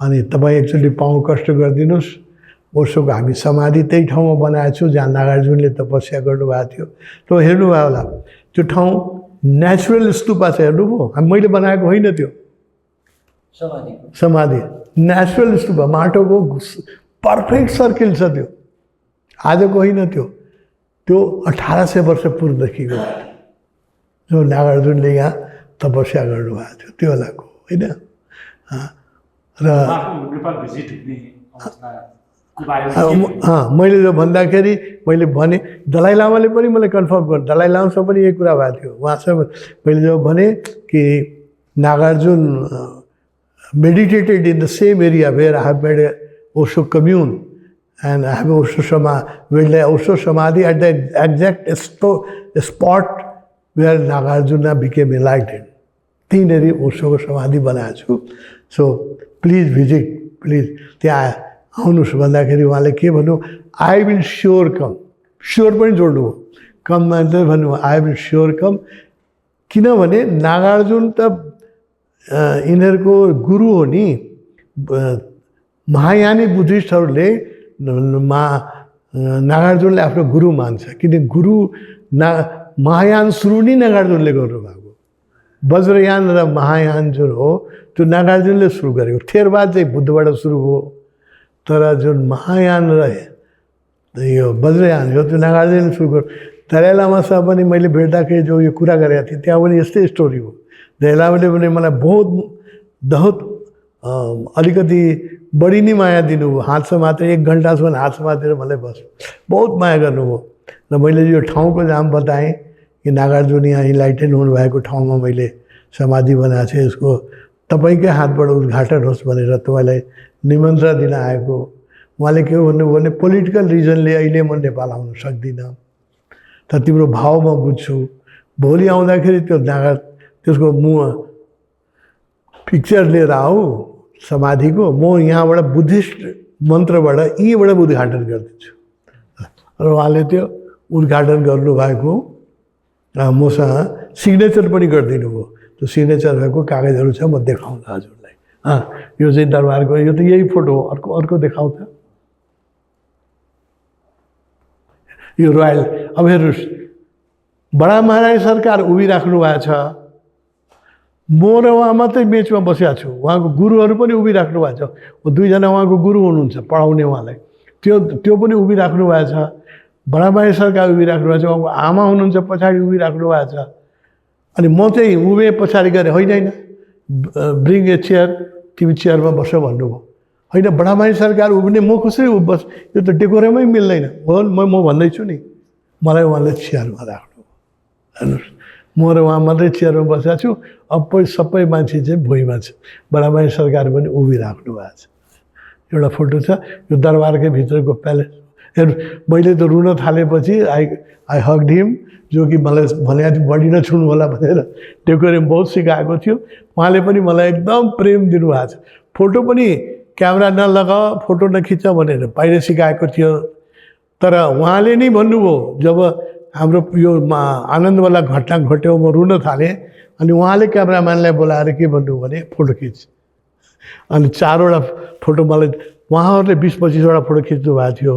अनि तपाईँ एकचोटि पाउँ कष्ट गरिदिनुहोस्। ओसोको हामी समाधि त्यही ठाउँमा बनाएको छौँ जहाँ नागार्जुनले तपस्या गर्नुभएको थियो। त हेर्नुभयो होला, त्यो ठाउँ नेचुरल स्तूपा छ, हेर्नुभयो। मैले बनाएको होइन त्यो समाधि, नेचुरल स्तूपा, माटोको पर्फेक्ट सर्किल छ त्यो, आजको होइन त्यो। त्यो 1800 वर्ष पूर्वदेखिको जो नागार्जुनले यहाँ तपस्या गर्नुभएको थियो त्यो बेलाको, होइन। र मैले जो भन्दाखेरि मैले भने दलाई लामाले पनि मलाई कन्फर्म गर्नु, दलाई लामासँग पनि यही कुरा भएको थियो। उहाँसँग मैले जब भने कि Nagarjun meditated in the same area where I have made a Osho commune, and I have Osho Samadhi at the exact spot where Nagarjuna became enlightened. तीनरी ओशोको समाधि बनाएको छु। सो प्लिज भिजिट, प्लिज त्यहाँ आउनुहोस् भन्दाखेरि उहाँले के भन्नु, I will sure com, sure पनि जोड्नु हो, कम मात्रै भन्नु, आई विल स्योर कम। किनभने नागार्जुन त यिनीहरूको गुरु हो नि। महायानी बुद्धिस्टहरूले नागार्जुनले आफ्नो गुरु मान्छ, किन गुरु महायान सुरु नै नागार्जुनले गर्नुभएको। वज्रयान र महायान जुन हो त्यो नागार्जुनले सुरु गरेको। थेरवाद चाहिँ बुद्धबाट सुरु हो, तर जुन महायान र यो वज्रयान हो त्यो नागार्जुनले सुरु गर्यो। दलाई लामासँग पनि मैले भेट्दाखेरि जो यो कुरा गरेको थिएँ त्यहाँ पनि यस्तै स्टोरी हो। दलाई लामाले पनि मलाई बहुत अलिकति बढी नै माया दिनुभयो। हात समातेर 1 घन्टासम्म हात समातेर मलाई बस बहुत माया गर्नुभयो। र मैले यो ठाउँको नाम बताएँ कि नागार्जुन यहाँ इन्लाइटेन हुनुभएको ठाउँमा मैले समाधि बनाएको छु, यसको तपाईँकै हातबाट उद्घाटन होस् भनेर तपाईँलाई निमन्त्रण दिन आएको। उहाँले के भन्नुभयो भने पोलिटिकल रिजनले अहिले म नेपाल आउन सक्दिनँ, तर तिम्रो भाव म बुझ्छु। भोलि आउँदाखेरि त्यो त्यसको पिक्चर लिएर आऊ समाधिको, म यहाँबाट बुद्धिस्ट मन्त्रबाट यहीँबाट उद्घाटन गरिदिन्छु। र उहाँले त्यो उद्घाटन गर्नुभएको मसँग सिग्नेचर पनि गरिदिनु भयो। त्यो सिग्नेचर भएको कागजहरू छ, म देखाउँदा हजुरलाई। यो चाहिँ दरबारको, यो त यही फोटो हो। अर्को देखाउँ त। यो रोयल, अब हेर्नुहोस्, बडा महाराज सरकार उभिराख्नु भएको छ। म र उहाँ मात्रै बिचमा बसेको छु। उहाँको गुरुहरू पनि उभिराख्नु भएको छ। 2 जना उहाँको गुरु हुनुहुन्छ, पढाउने उहाँलाई। त्यो पनि उभिराख्नु भएको छ। बडा महाराज सरकार उभिराख्नु भएको छ। उहाँको आमा हुनुहुन्छ, पछाडि उभिराख्नु भएको छ। अनि म चाहिँ उभे पछाडि गएर होइन ब्रिङ ए चेयर, तिमी चेयरमा बस भन्नुभयो। होइन बडा महाराज सरकार उभिने, म कसरी बस, यो त डेकोरमै मिल्दैन। म भन्दैछु नि, मलाई उहाँले चेयरमा राख्नु। हेर्नुहोस्, म र उहाँ मात्रै चेयरमा बसेको छु। सबै मान्छे चाहिँ भुइँमा छ। बडा महाराज सरकार पनि उभिराख्नु भएको छ। एउटा फोटो छ, यो दरबारकै भित्रको प्यालेस। हेर्नु, मैले त रुन थालेपछि आई हग्ड हिम, जो कि मलाई भने बढी नछुनु होला भनेर डेकोरेम बहुत सिकाएको थियो। उहाँले पनि मलाई एकदम प्रेम दिनुभएको छ। फोटो पनि क्यामेरा नलगा, फोटो नखिच भनेर बाहिर सिकाएको थियो। तर उहाँले नै भन्नुभयो, जब हाम्रो यो आनन्दवाला घटना घट्यो, म रुन थालेँ। अनि उहाँले क्यामेराम्यानलाई बोलाएर के भन्नुभयो भने फोटो खिच। अनि 4वटा फोटो मलाई उहाँहरूले 20-25वटा फोटो खिच्नु भएको थियो।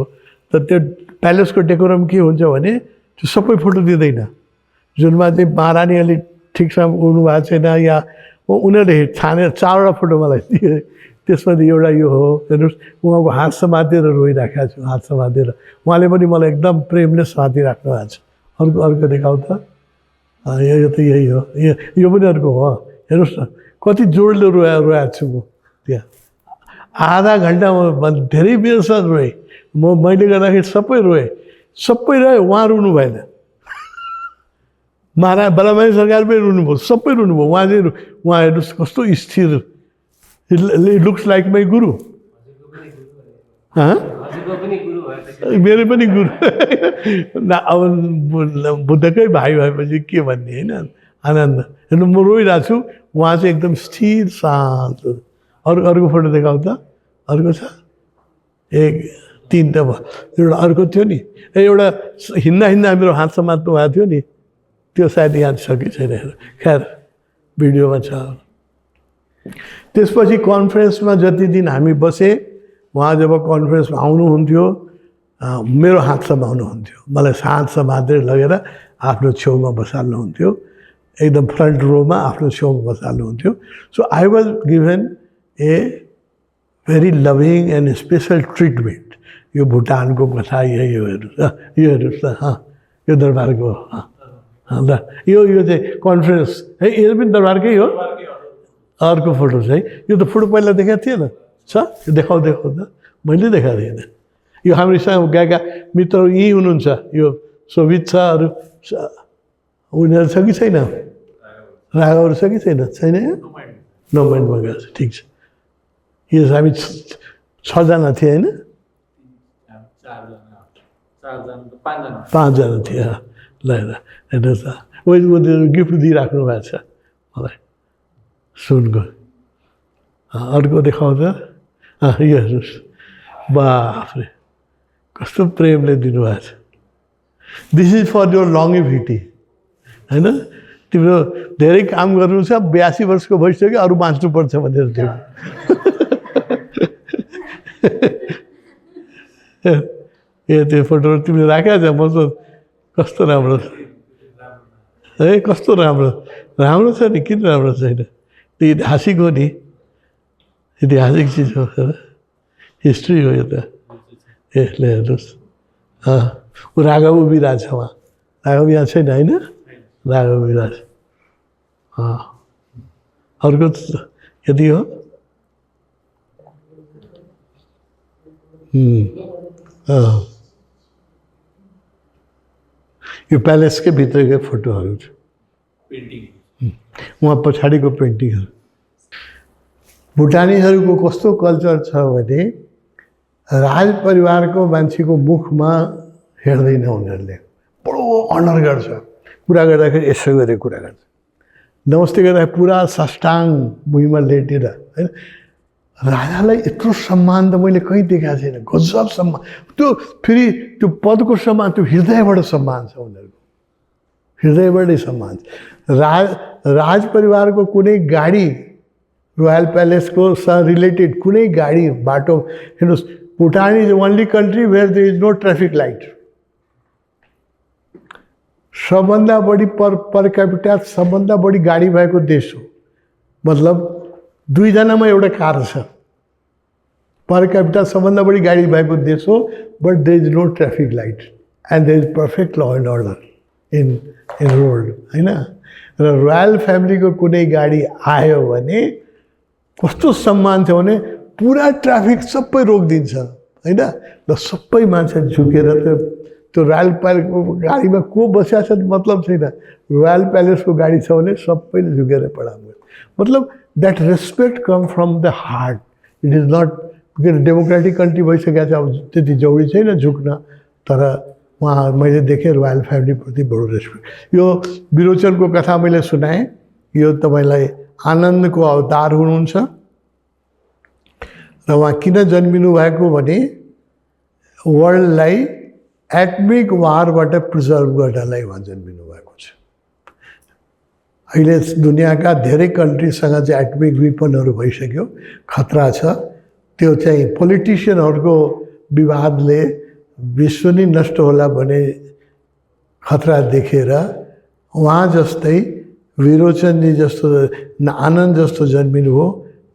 तर त्यो प्यालेसको डेकोरम के हुन्छ भने त्यो सबै फोटो दिँदैन। जुनमा चाहिँ महारानी अलिक ठिकसँग उड्नु भएको छैन या उनीहरूले छानेर 4वटा फोटो मलाई दिए। त्यसमा एउटा यो हो। हेर्नुहोस्, उहाँको हात समातेर रोइराखेको छु, हात समातेर। उहाँले पनि मलाई एकदम प्रेमले समातिराख्नु भएको छ। अर्को देखाउ त। यो त यही हो। यो पनि अर्को हो। हेर्नुहोस् न, कति जोडले रोएको छु म त्यहाँ। आधा घन्टा म धेरै बेरसम्म रोएँ। मैले गर्दाखेरि सबै रोएँ, सबै रोएँ। उहाँ रुनु भएन। बडा महाराज सरकार पनि रुनुभयो, सबै रुनुभयो। उहाँ हेर्नुहोस् कस्तो स्थिर। इट लुक्स लाइक माई गुरु। मेरो पनि गुरु। अब बुद्धकै भाइ भएपछि के भन्ने, होइन? आनन्द। हेर्नु, म रोइरहेको छु, उहाँ चाहिँ एकदम स्थिर शान्त। अर्को फोटो देखाउ त। अर्को छ 1-3 त भयो। एउटा अर्को थियो नि, एउटा हिँड्दा मेरो हात समात्नु भएको थियो नि, त्यो सायद याद छ कि छैन। खैर भिडियोमा छ। त्यसपछि कन्फरेन्समा जति दिन हामी बसे, उहाँ जब कन्फरेन्समा आउनुहुन्थ्यो, मेरो हात समाउनुहुन्थ्यो। मलाई हात समातेर लगेर आफ्नो छेउमा बसाल्नुहुन्थ्यो। एकदम फ्रन्ट रोमा आफ्नो छेउमा बसाल्नुहुन्थ्यो। So I was given a very loving and special treatment. यो भुटानको कथा यही हो। हेर्नुहोस् त। यो दरबारको ल यो चाहिँ कन्फरेन्स है। यो पनि दरबारकै हो। अर्को फोटो चाहिँ यो त फोटो पहिला देखाएको थिएन छ। यो देखाउ त। मैले देखाएको थिएन। यो हामीसँग गएका मित्रहरू यहीँ हुनुहुन्छ। यो शोभित छ। अरू उनीहरू छ कि छैन? राघवहरू छ कि छैन? छैन। नोमाइन्डमा गएको छ। ठिक छ। यो हामी 6 जना थिए, होइन? 5 जना थिए। ल हेर्नुहोस् त, गिफ्ट दिइराख्नु भएको छ मलाई सुनको। अर्को देखाउ त। यो हेर्नुहोस्, बाफ्रे कस्तो प्रेमले दिनुभएको छ। दिस इज फर योर लङ्गेभिटी, होइन? तिम्रो धेरै काम गर्नु छ, 82 वर्षको भइसक्यो, अरू बाँच्नुपर्छ भनेर थियो। त्यो फोटोहरू तिमीले राखेको छ। म त कस्तो राम्रो है, कस्तो राम्रो छ नि। किन राम्रो छैन? त्यो ऐतिहासिक हो नि, ऐतिहासिक चिज हो, हिस्ट्री हो यो त। ल हेर्नुहोस्, ऊ राघव उभिरहेको छ। उहाँ राघव यहाँ छैन, होइन? राघव उभिरहेको छ। अर्को यति हो। यो प्यालेसकै भित्रकै फोटोहरू छ, उहाँ पछाडिको पेन्टिङहरू। भुटानीहरूको कस्तो कल्चर छ भने राज परिवारको मान्छेको मुखमा हेर्दैन उनीहरूले, बडो अनर गर्छ। कुरा गर्दाखेरि यसो गरेर कुरा गर्छ, नमस्ते गर्दाखेरि पुरा साष्टाङ भुइँमा लेटेर, होइन। राजालाई यत्रो सम्मान त मैले कहीँ देखाएको छैन, गजब सम्मान। त्यो फेरि त्यो पदको सम्मान त्यो हृदयबाट सम्मान छ उनीहरूको, हृदयबाटै सम्मान छ। राज परिवारको कुनै गाडी, रोयल प्यालेसको रिलेटेड कुनै गाडी बाटो हेर्नुहोस्, Bhutan is only country where there is no traffic light. सबभन्दा बढी पर क्यापिटा सबभन्दा बढी गाडी भएको देश हो, मतलब 2 जनामा एउटा कार छ। पर क्यापिटा सबभन्दा बढी गाडी भएको देश हो, but there is no traffic light and there is perfect law and order in road, होइन। र रोयल फ्यामिलीको कुनै गाडी आयो भने कस्तो सम्मान छ भने पुरा ट्राफिक सबै रोकिदिन्छ, होइन। र सबै मान्छे झुकेर त्यो रोयल प्यालेसको गाडीमा को बसिया छ मतलब छैन, रोयल प्यालेसको गाडी छ भने सबैले झुकेर प्रणाम गर्छ। मतलब that respect come from the heart, it is not. Democratic country भइसकेको छ, अब त्यति जरुरी छैन झुक्न, तर उहाँ मैले देखेँ रोयल फ्यामिलीप्रति बडो रेस्पेक्ट। यो विरोचनको कथा मैले सुनाएँ, यो तपाईँलाई आनन्दको अवतार हुनुहुन्छ र उहाँ किन जन्मिनु भएको भने वर्ल्डलाई एटमिक वारबाट प्रिजर्भ गर्नलाई उहाँ जन्मिनु भएको छ। अहिले दुनियाँका धेरै कन्ट्रीसँग चाहिँ एटमिक वेपनहरू भइसक्यो, खतरा छ। त्यो चाहिँ पोलिटिसियनहरूको विवादले विश्व नै नष्ट होला भन्ने खतरा देखेर उहाँ जस्तै विरोचनजी जस्तो आनन्द जस्तो जन्मिनु हो।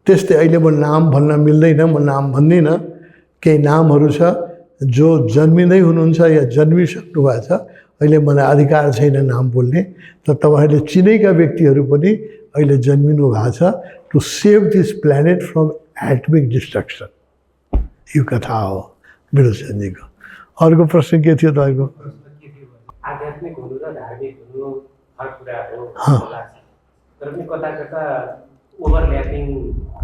त्यस्तै अहिले म नाम भन्न मिल्दैन, म नाम भन्दिनँ, केही नामहरू छ जो जन्मिँदै हुनुहुन्छ या जन्मिसक्नु भएको छ, अहिले मलाई अधिकार छैन नाम बोल्ने, तर तपाईँहरूले चिनेका व्यक्तिहरू पनि अहिले जन्मिनु भएको छ to save this planet from atomic destruction. यो कथा हो विरोचनजीको। अर्को प्रश्न के थियो तपाईँको? आध्यात्मिक हुनु र धार्मिक हुनु फरक कुरा हो, तर पनि कता कता ओभरल्यापिङ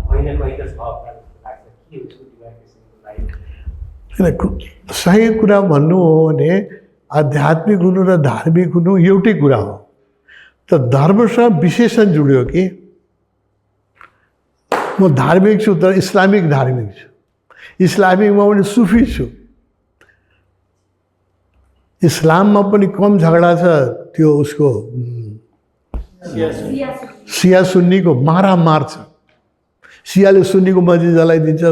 होइन कहीँ त छ लाग्छ। के उसको डिमार्केसनको सही कुरा भन्नु हो भने आध्यात्मिक हुनु र धार्मिक हुनु एउटै कुरा हो, त धर्मसँग विशेषण जुड्यो कि म धार्मिक छु तर इस्लामिक धार्मिक छु, इस्लामिकमा पनि सुफी छु। इस्लाममा पनि कम झगडा छ, त्यो उसको सिया सुन्नीको मारामार छ। सियाले सुन्नीको मस्जिद जलाइदिन्छ,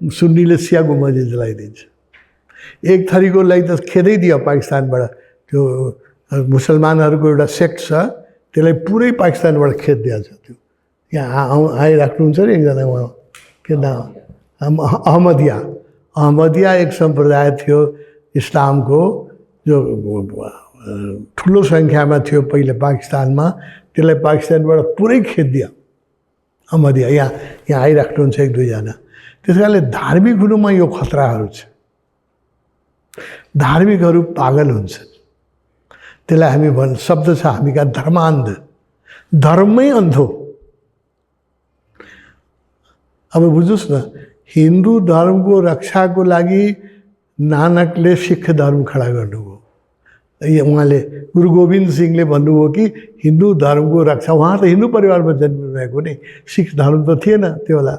सुन्नीले सियाको मस्जिद जलाइदिन्छ। एक थरीको लागि त खेदै दियो पाकिस्तानबाट, त्यो मुसलमानहरूको एउटा सेक्ट छ, त्यसलाई पुरै पाकिस्तानबाट खेद दिएछ। त्यो यहाँ आइराख्नुहुन्छ नि एकजना उहाँ, के नाम, अहमदिया एक सम्प्रदाय थियो इस्लामको, जो ठुलो सङ्ख्यामा थियो पहिले पाकिस्तानमा, त्यसलाई पाकिस्तानबाट पुरै खेदियो अहमदिया। यहाँ आइराख्नुहुन्छ 1-2 जना। त्यस कारणले धार्मिक हुनुमा यो खतराहरू छ। धार्मिकहरू पागल हुन्छन्, त्यसलाई हामी शब्द छ हामी कहाँ धर्मान्ध, धर्ममै अन्धो। अब बुझ्नुहोस् न, हिन्दू धर्मको रक्षाको लागि नानकले सिख धर्म खडा गर्नुभयो। उहाँले गुरु गोविन्द सिंहले भन्नुभयो कि हिन्दू धर्मको रक्षा, उहाँ त हिन्दू परिवारमा जन्मिनु भएको नि, सिख धर्म त थिएन त्यो बेला।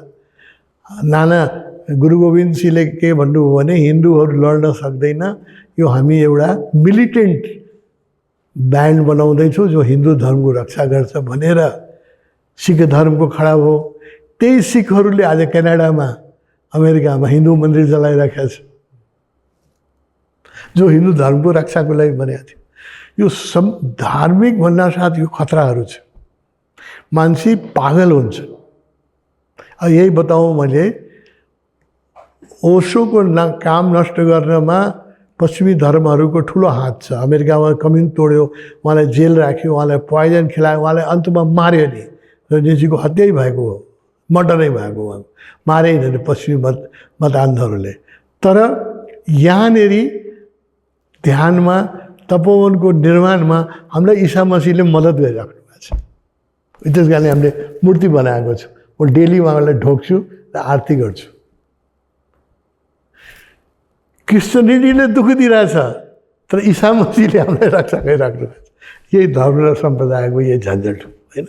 नाना गुरु गोविन्द सिंहले के भन्नुभयो भने हिन्दूहरू लड्न सक्दैन, यो हामी एउटा मिलिटेन्ट ब्यान्ड बनाउँदैछौँ जो हिन्दू धर्मको रक्षा गर्छ भनेर सिख धर्मको खडा भयो। त्यही सिखहरूले आज क्यानाडामा, अमेरिकामा हिन्दू मन्दिर जलाइराखेका छ, जो हिन्दू धर्मको रक्षाको लागि बनेको थियो। यो धार्मिक भन्नासाथ यो खतराहरू छ, मान्छे पागल हुन्छ। अब यही बताऊँ मैले, ओशोको काम नष्ट गर्नमा पश्चिमी धर्महरूको ठुलो हात छ। अमेरिकामा कम्युनिस्ट तोड्यो, उहाँलाई जेल राख्यो, उहाँलाई पोइजन खिलायो, उहाँलाई अन्तमा मार्यो नि। रजनीजीको हत्यै भएको हो, मर्डरै भएको हो, मारे नि पश्चिमी मतान्धहरूले। तर यहाँनेरि ध्यानमा तपोवनको निर्माणमा हामीलाई ईसा मसीहले मद्दत गरिराख्नु भएको छ। त्यस कारणले हामीले मूर्ति बनाएको छु। म डेली उहाँलाई ढोग्छु र आरती गर्छु। क्रिस्चियनिटीले दुःख दिइरहेछ, तर ईसा मसीहले हामीलाई रक्षा गरिराख्नु भएको छ। यही धर्म र सम्प्रदायको यही झन्झट हो होइन।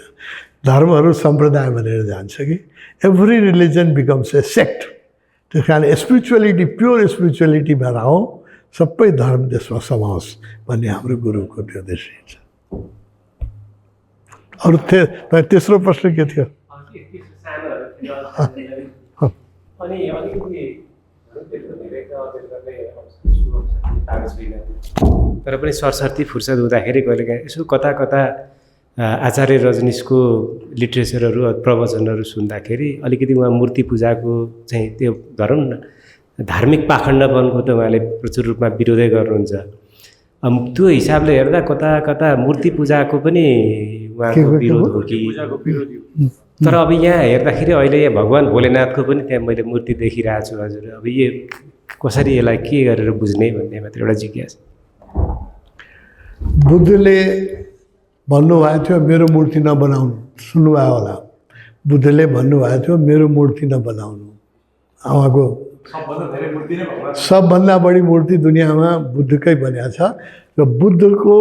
धर्महरू सम्प्रदाय भनेर जान्छ कि every religion becomes a sect. त्यस कारण स्पिरिचुअलिटी, प्योर स्पिरिचुअलिटी भएर आऊ, सबै धर्म त्यसमा समाओस् भन्ने हाम्रो गुरुको निर्देश छ। अरू तेस्रो प्रश्न के थियो? तर पनि सरसर्ती फुर्सद हुँदाखेरि कहिलेकाहीँ यसो कता कता आचार्य रजनीशको लिट्रेचरहरू प्रवचनहरू सुन्दाखेरि अलिकति उहाँ मूर्ति पूजाको चाहिँ त्यो भनौँ न धार्मिक पाखण्डपनको त उहाँले प्रचुर रूपमा विरोधै गर्नुहुन्छ। त्यो हिसाबले हेर्दा कता कता मूर्ति पूजाको पनि उहाँको विरोध हो कि? तर अब यहाँ हेर्दाखेरि अहिले यहाँ भगवान् भोलेनाथको पनि त्यहाँ मैले मूर्ति देखिरहेको छु हजुर। अब यो कसरी यसलाई के गरेर बुझ्ने भन्ने मात्र एउटा जिज्ञासा। बुद्धले भन्नुभएको थियो मेरो मूर्ति नबनाउनु, सुन्नुभयो होला। बुद्धले भन्नुभएको थियो मेरो मूर्ति नबनाउनु। उहाँको सबभन्दा बढी मूर्ति दुनियाँमा बुद्धकै बनिएको छ र बुद्धको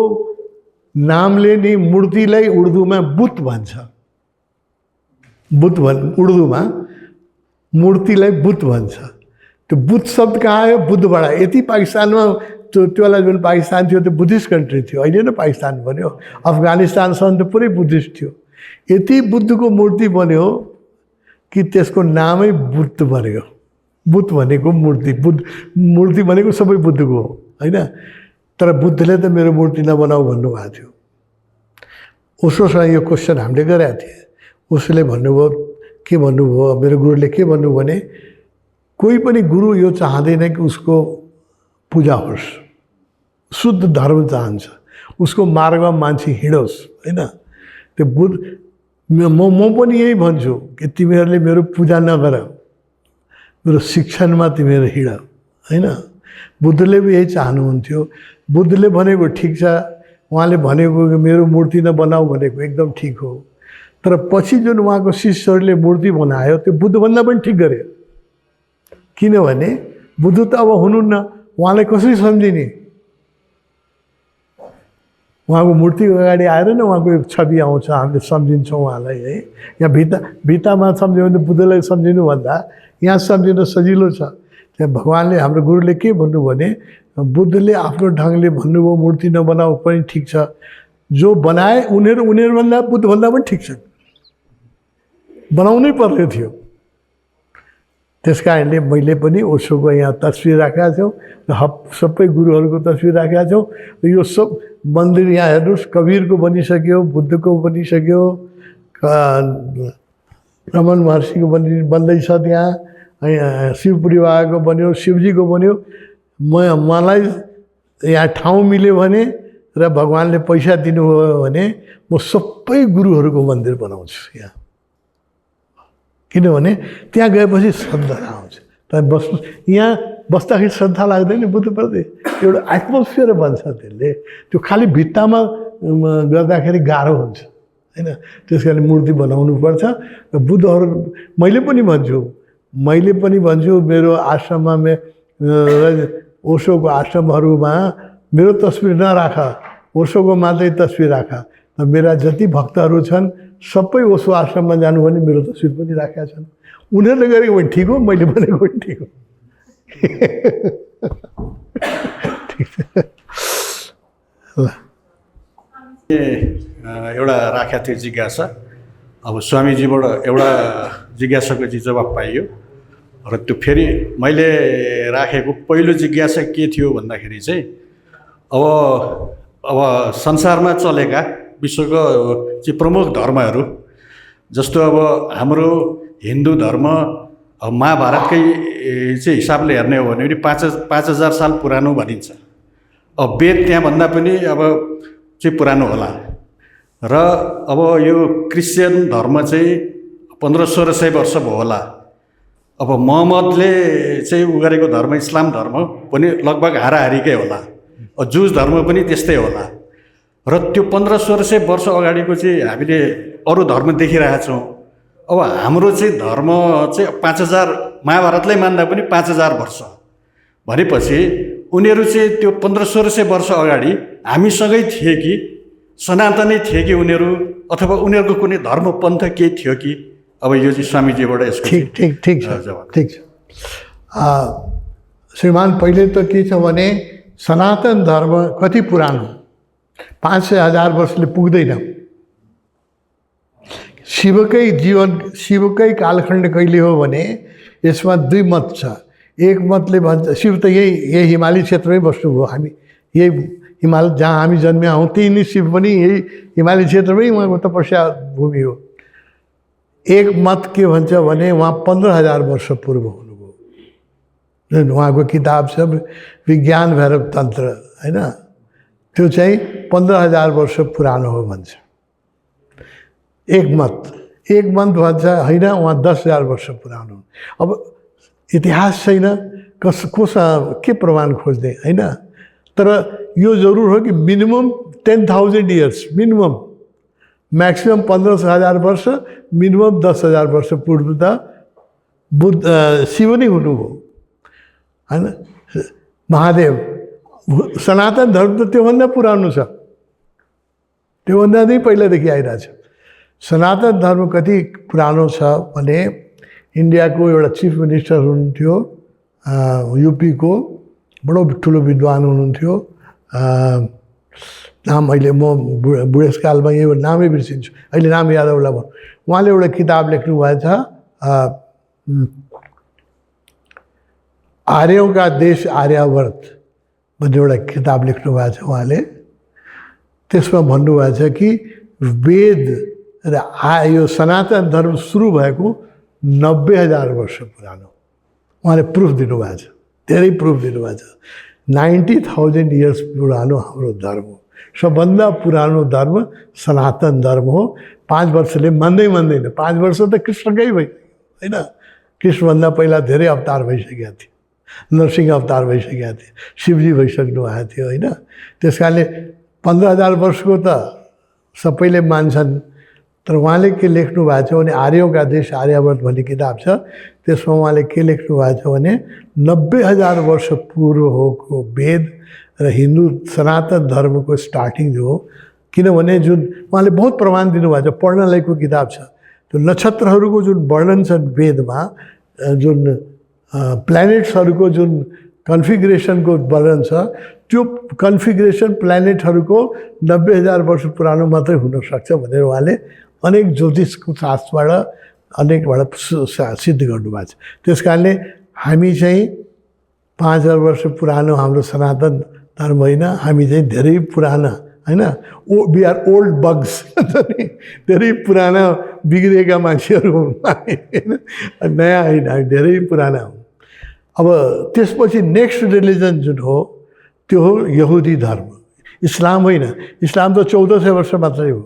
नामले नि मूर्तिलाई उर्दूमा बुत भन्छ। बुत उर्दूमा मूर्तिलाई बुत भन्छ। त्यो बुत शब्द कहाँ आयो? बुद्धबाट। यति पाकिस्तानमा त्यो बेला जुन पाकिस्तान थियो त्यो बुद्धिस्ट कन्ट्री थियो, अहिले नै पाकिस्तान बन्यो। अफगानिस्तानसम्म त पुरै बुद्धिस्ट थियो। यति बुद्धको मूर्ति बन्यो कि त्यसको नामै बुद्ध बन्यो। बुद्ध भनेको मूर्ति, बुद्ध मूर्ति भनेको सबै बुद्धको हो होइन। तर बुद्धले त मेरो मूर्ति नबनाऊ भन्नुभएको थियो। ओशोसँग यो क्वेसन हामीले गरेका थियौँ। उसले भन्नुभयो, के भन्नुभयो, मेरो गुरुले के भन्नुभयो भने कोही पनि गुरु यो चाहँदैन कि उसको पूजा होस्, शुद्ध धर्म चाहन्छ, उसको मार्गमा मान्छे हिँडोस् होइन। त्यो बुद्ध म पनि यही भन्छु कि तिमीहरूले मेरो पूजा नगर, मेरो शिक्षणमा तिमीहरू हिँड होइन। बुद्धले पनि यही चाहनुहुन्थ्यो। बुद्धले भनेको ठिक छ, उहाँले भनेको मेरो मूर्ति नबनाऊ भनेको एकदम ठिक हो। तर पछि जुन उहाँको शिष्यहरूले मूर्ति बनायो त्यो बुद्धभन्दा पनि ठिक गर्यो। किनभने बुद्ध त अब हुनुहुन्न, उहाँलाई कसरी सम्झिने? उहाँको मूर्तिको अगाडि आएर नै उहाँको एक छवि आउँछ, हामीले सम्झिन्छौँ उहाँलाई है। यहाँ भित्तामा सम्झ्यो भने बुद्धलाई सम्झिनुभन्दा यहाँ सम्झिनु सजिलो छ। त्यहाँ भगवान्ले, हाम्रो गुरुले के भन्नुभयो भने बुद्धले आफ्नो ढङ्गले भन्नुभयो मूर्ति नबनाऊ पनि ठिक छ। जो बनाए उनीहरूभन्दा बुद्धभन्दा पनि ठिक छ, बनाउनै पर्ने थियो। त्यस कारणले मैले पनि ओशोको यहाँ तस्विर राखेका छौँ र सबै गुरुहरूको तस्विर राखेका छौँ। र यो सब मन्दिर यहाँ हेर्नुहोस्, कबीरको बनिसक्यो, बुद्धको बनिसक्यो, रमन महर्षिको बन्दैछ, त्यहाँ शिवपुरी बाबाको बन्यो, शिवजीको बन्यो। मलाई यहाँ ठाउँ मिल्यो भने र भगवान्ले पैसा दिनुभयो भने म सबै गुरुहरूको मन्दिर बनाउँछु यहाँ। किनभने त्यहाँ गएपछि श्रद्धा आउँछ। तर यहाँ बस्दाखेरि श्रद्धा लाग्दैन बुद्धप्रति, एउटा एटमोस्फियर बन्छ त्यसले। त्यो खालि भित्तामा गर्दाखेरि गाह्रो हुन्छ होइन। त्यस कारण मूर्ति बनाउनु पर्छ। र बुद्धहरू मैले पनि भन्छु मेरो आश्रममा ओशोको आश्रमहरूमा मेरो तस्विर नराख, ओशोको मात्रै तस्विर राख। र मेरा जति भक्तहरू छन् सबै ओशो आश्रममा जानु भने मेरो तस्विर पनि राखेका छन्। उनीहरूले गरेको पनि ठिक हो, मैले भनेको पनि ठिक हो। एउटा राखेको थियो जिज्ञासा। अब स्वामीजीबाट एउटा जिज्ञासाको चाहिँ जवाब पाइयो र त्यो फेरि मैले राखेको पहिलो जिज्ञासा के थियो भन्दाखेरि चाहिँ अब संसारमा चलेका विश्वको चाहिँ प्रमुख धर्महरू, जस्तो अब हाम्रो हिन्दू धर्म महाभारतकै चाहिँ हिसाबले हेर्ने हो भने 5000 साल पुरानो भनिन्छ। अब वेद त्यहाँभन्दा पनि अब चाहिँ पुरानो होला। र अब यो क्रिस्चियन धर्म चाहिँ 1500-1600 वर्ष भयो होला। अब मोहम्मदले चाहिँ उ गरेको धर्म इस्लाम धर्म पनि लगभग हाराहारीकै होला, जुज धर्म पनि त्यस्तै होला। र त्यो 1500 वर्ष अगाडिको चाहिँ हामीले अरू धर्म देखिरहेका छौँ। अब हाम्रो चाहिँ धर्म चाहिँ 5000 महाभारतलाई मान्दा पनि 5000 वर्ष भनेपछि उनीहरू चाहिँ त्यो 1500 वर्ष अगाडि हामीसँगै थिए कि सनातनै थिए कि उनीहरू, अथवा उनीहरूको कुनै धर्म पन्थ केही थियो कि? अब यो चाहिँ स्वामीजीबाट यसको ठिक छ। श्रीमान, पहिले त के छ भने सनातन धर्म कति पुरानो, 500,000 वर्षले पुग्दैन। शिवकै कालखण्ड कहिले हो भने यसमा 2 मत छ। एक मतले भन्छ शिव त यही हिमाली क्षेत्रमै बस्नुभयो, हामी यही हिमाल जहाँ हामी जन्मिया हौँ त्यही नै शिव पनि यही हिमाली क्षेत्रमै उहाँको तपस्या भूमि हो। एक मत के भन्छ भने उहाँ 15,000 वर्ष पूर्व हुनुभयो, जुन उहाँको किताब छ विज्ञान भैरव तन्त्र, होइन, त्यो चाहिँ 15,000 वर्ष पुरानो हो भन्छ एक मत भन्छ होइन उहाँ 10,000 वर्ष पुरानो। अब इतिहास छैन, कोसँग के प्रमाण खोज्ने, होइन। तर यो जरुर हो कि मिनिमम 10,000 इयर्स, मिनिमम, मैक्सिमम 15,000 वर्ष, मिनिमम 10,000 वर्ष पूर्व त शिव नै हुनुभयो, होइन। महादेव, सनातन धर्म त त्योभन्दा पुरानो छ, त्योभन्दा नै पहिलादेखि आइरहेछ। सनातन धर्म कति पुरानो छ भने इन्डियाको एउटा चिफ मिनिस्टर हुनुहुन्थ्यो, यूपीको बडो ठुलो विद्वान हुनुहुन्थ्यो, नाम अहिले म बुढेसकालमा यो नामै बिर्सिन्छु, अहिले नाम याद आउला भयो। उहाँले एउटा किताब लेख्नु भएछ, आर्यों का देश आर्यावर्त भन्ने एउटा किताब लेख्नु भएको छ उहाँले। त्यसमा भन्नुभएको छ कि वेद र यो सनातन धर्म सुरु भएको 90,000 वर्ष पुरानो। उहाँले प्रुफ दिनुभएको छ, धेरै प्रुफ दिनुभएको छ। 90,000 इयर्स पुरानो हाम्रो धर्म हो, सबभन्दा पुरानो धर्म सनातन धर्म हो। 5 वर्षले मान्दैन, 5 वर्ष त कृष्णकै भइसक्यो, होइन। कृष्णभन्दा पहिला धेरै अवतार भइसकेका थिए, नरसिंह अवतार भइसकेका थिए, शिवजी भइसक्नु भएको थियो, होइन। त्यस कारणले 15,000 वर्षको त सबैले मान्छन्। तर उहाँले के लेख्नु भएको छ भने आर्यों का देश आर्यावर्त भन्ने किताब छ, त्यसमा उहाँले के लेख्नु भएको छ भने 90,000 वर्ष पूर्व होको वेद र हिन्दू सनातन धर्मको स्टार्टिङ जो हो। किनभने जुन उहाँले बहुत प्रमाण दिनुभएको छ, पढ्न लायकको किताब छ। त्यो नक्षत्रहरूको जुन वर्णन छ वेदमा, जुन प्लानेट्सहरूको जुन कन्फिगरेसनको वर्णन छ, त्यो कन्फिगरेसन प्लानेटहरूको 90,000 वर्ष पुरानो मात्रै हुनसक्छ भनेर उहाँले अनेक ज्योतिषको शास्त्रबाट अनेकबाट सिद्ध गर्नुभएको छ। त्यस कारणले हामी चाहिँ 5,000 वर्ष पुरानो हाम्रो सनातन धर्म होइन, हामी चाहिँ धेरै पुराना, होइन। वी आर ओल्ड बग्स, धेरै पुराना बिग्रिएका मान्छेहरू हौँ हामी, होइन, नयाँ होइन, हामी धेरै पुराना हौँ। अब त्यसपछि नेक्स्ट रिलिजन जुन हो त्यो हो यहुदी धर्म, इस्लाम होइन। इस्लाम त 1400 वर्ष मात्रै हो,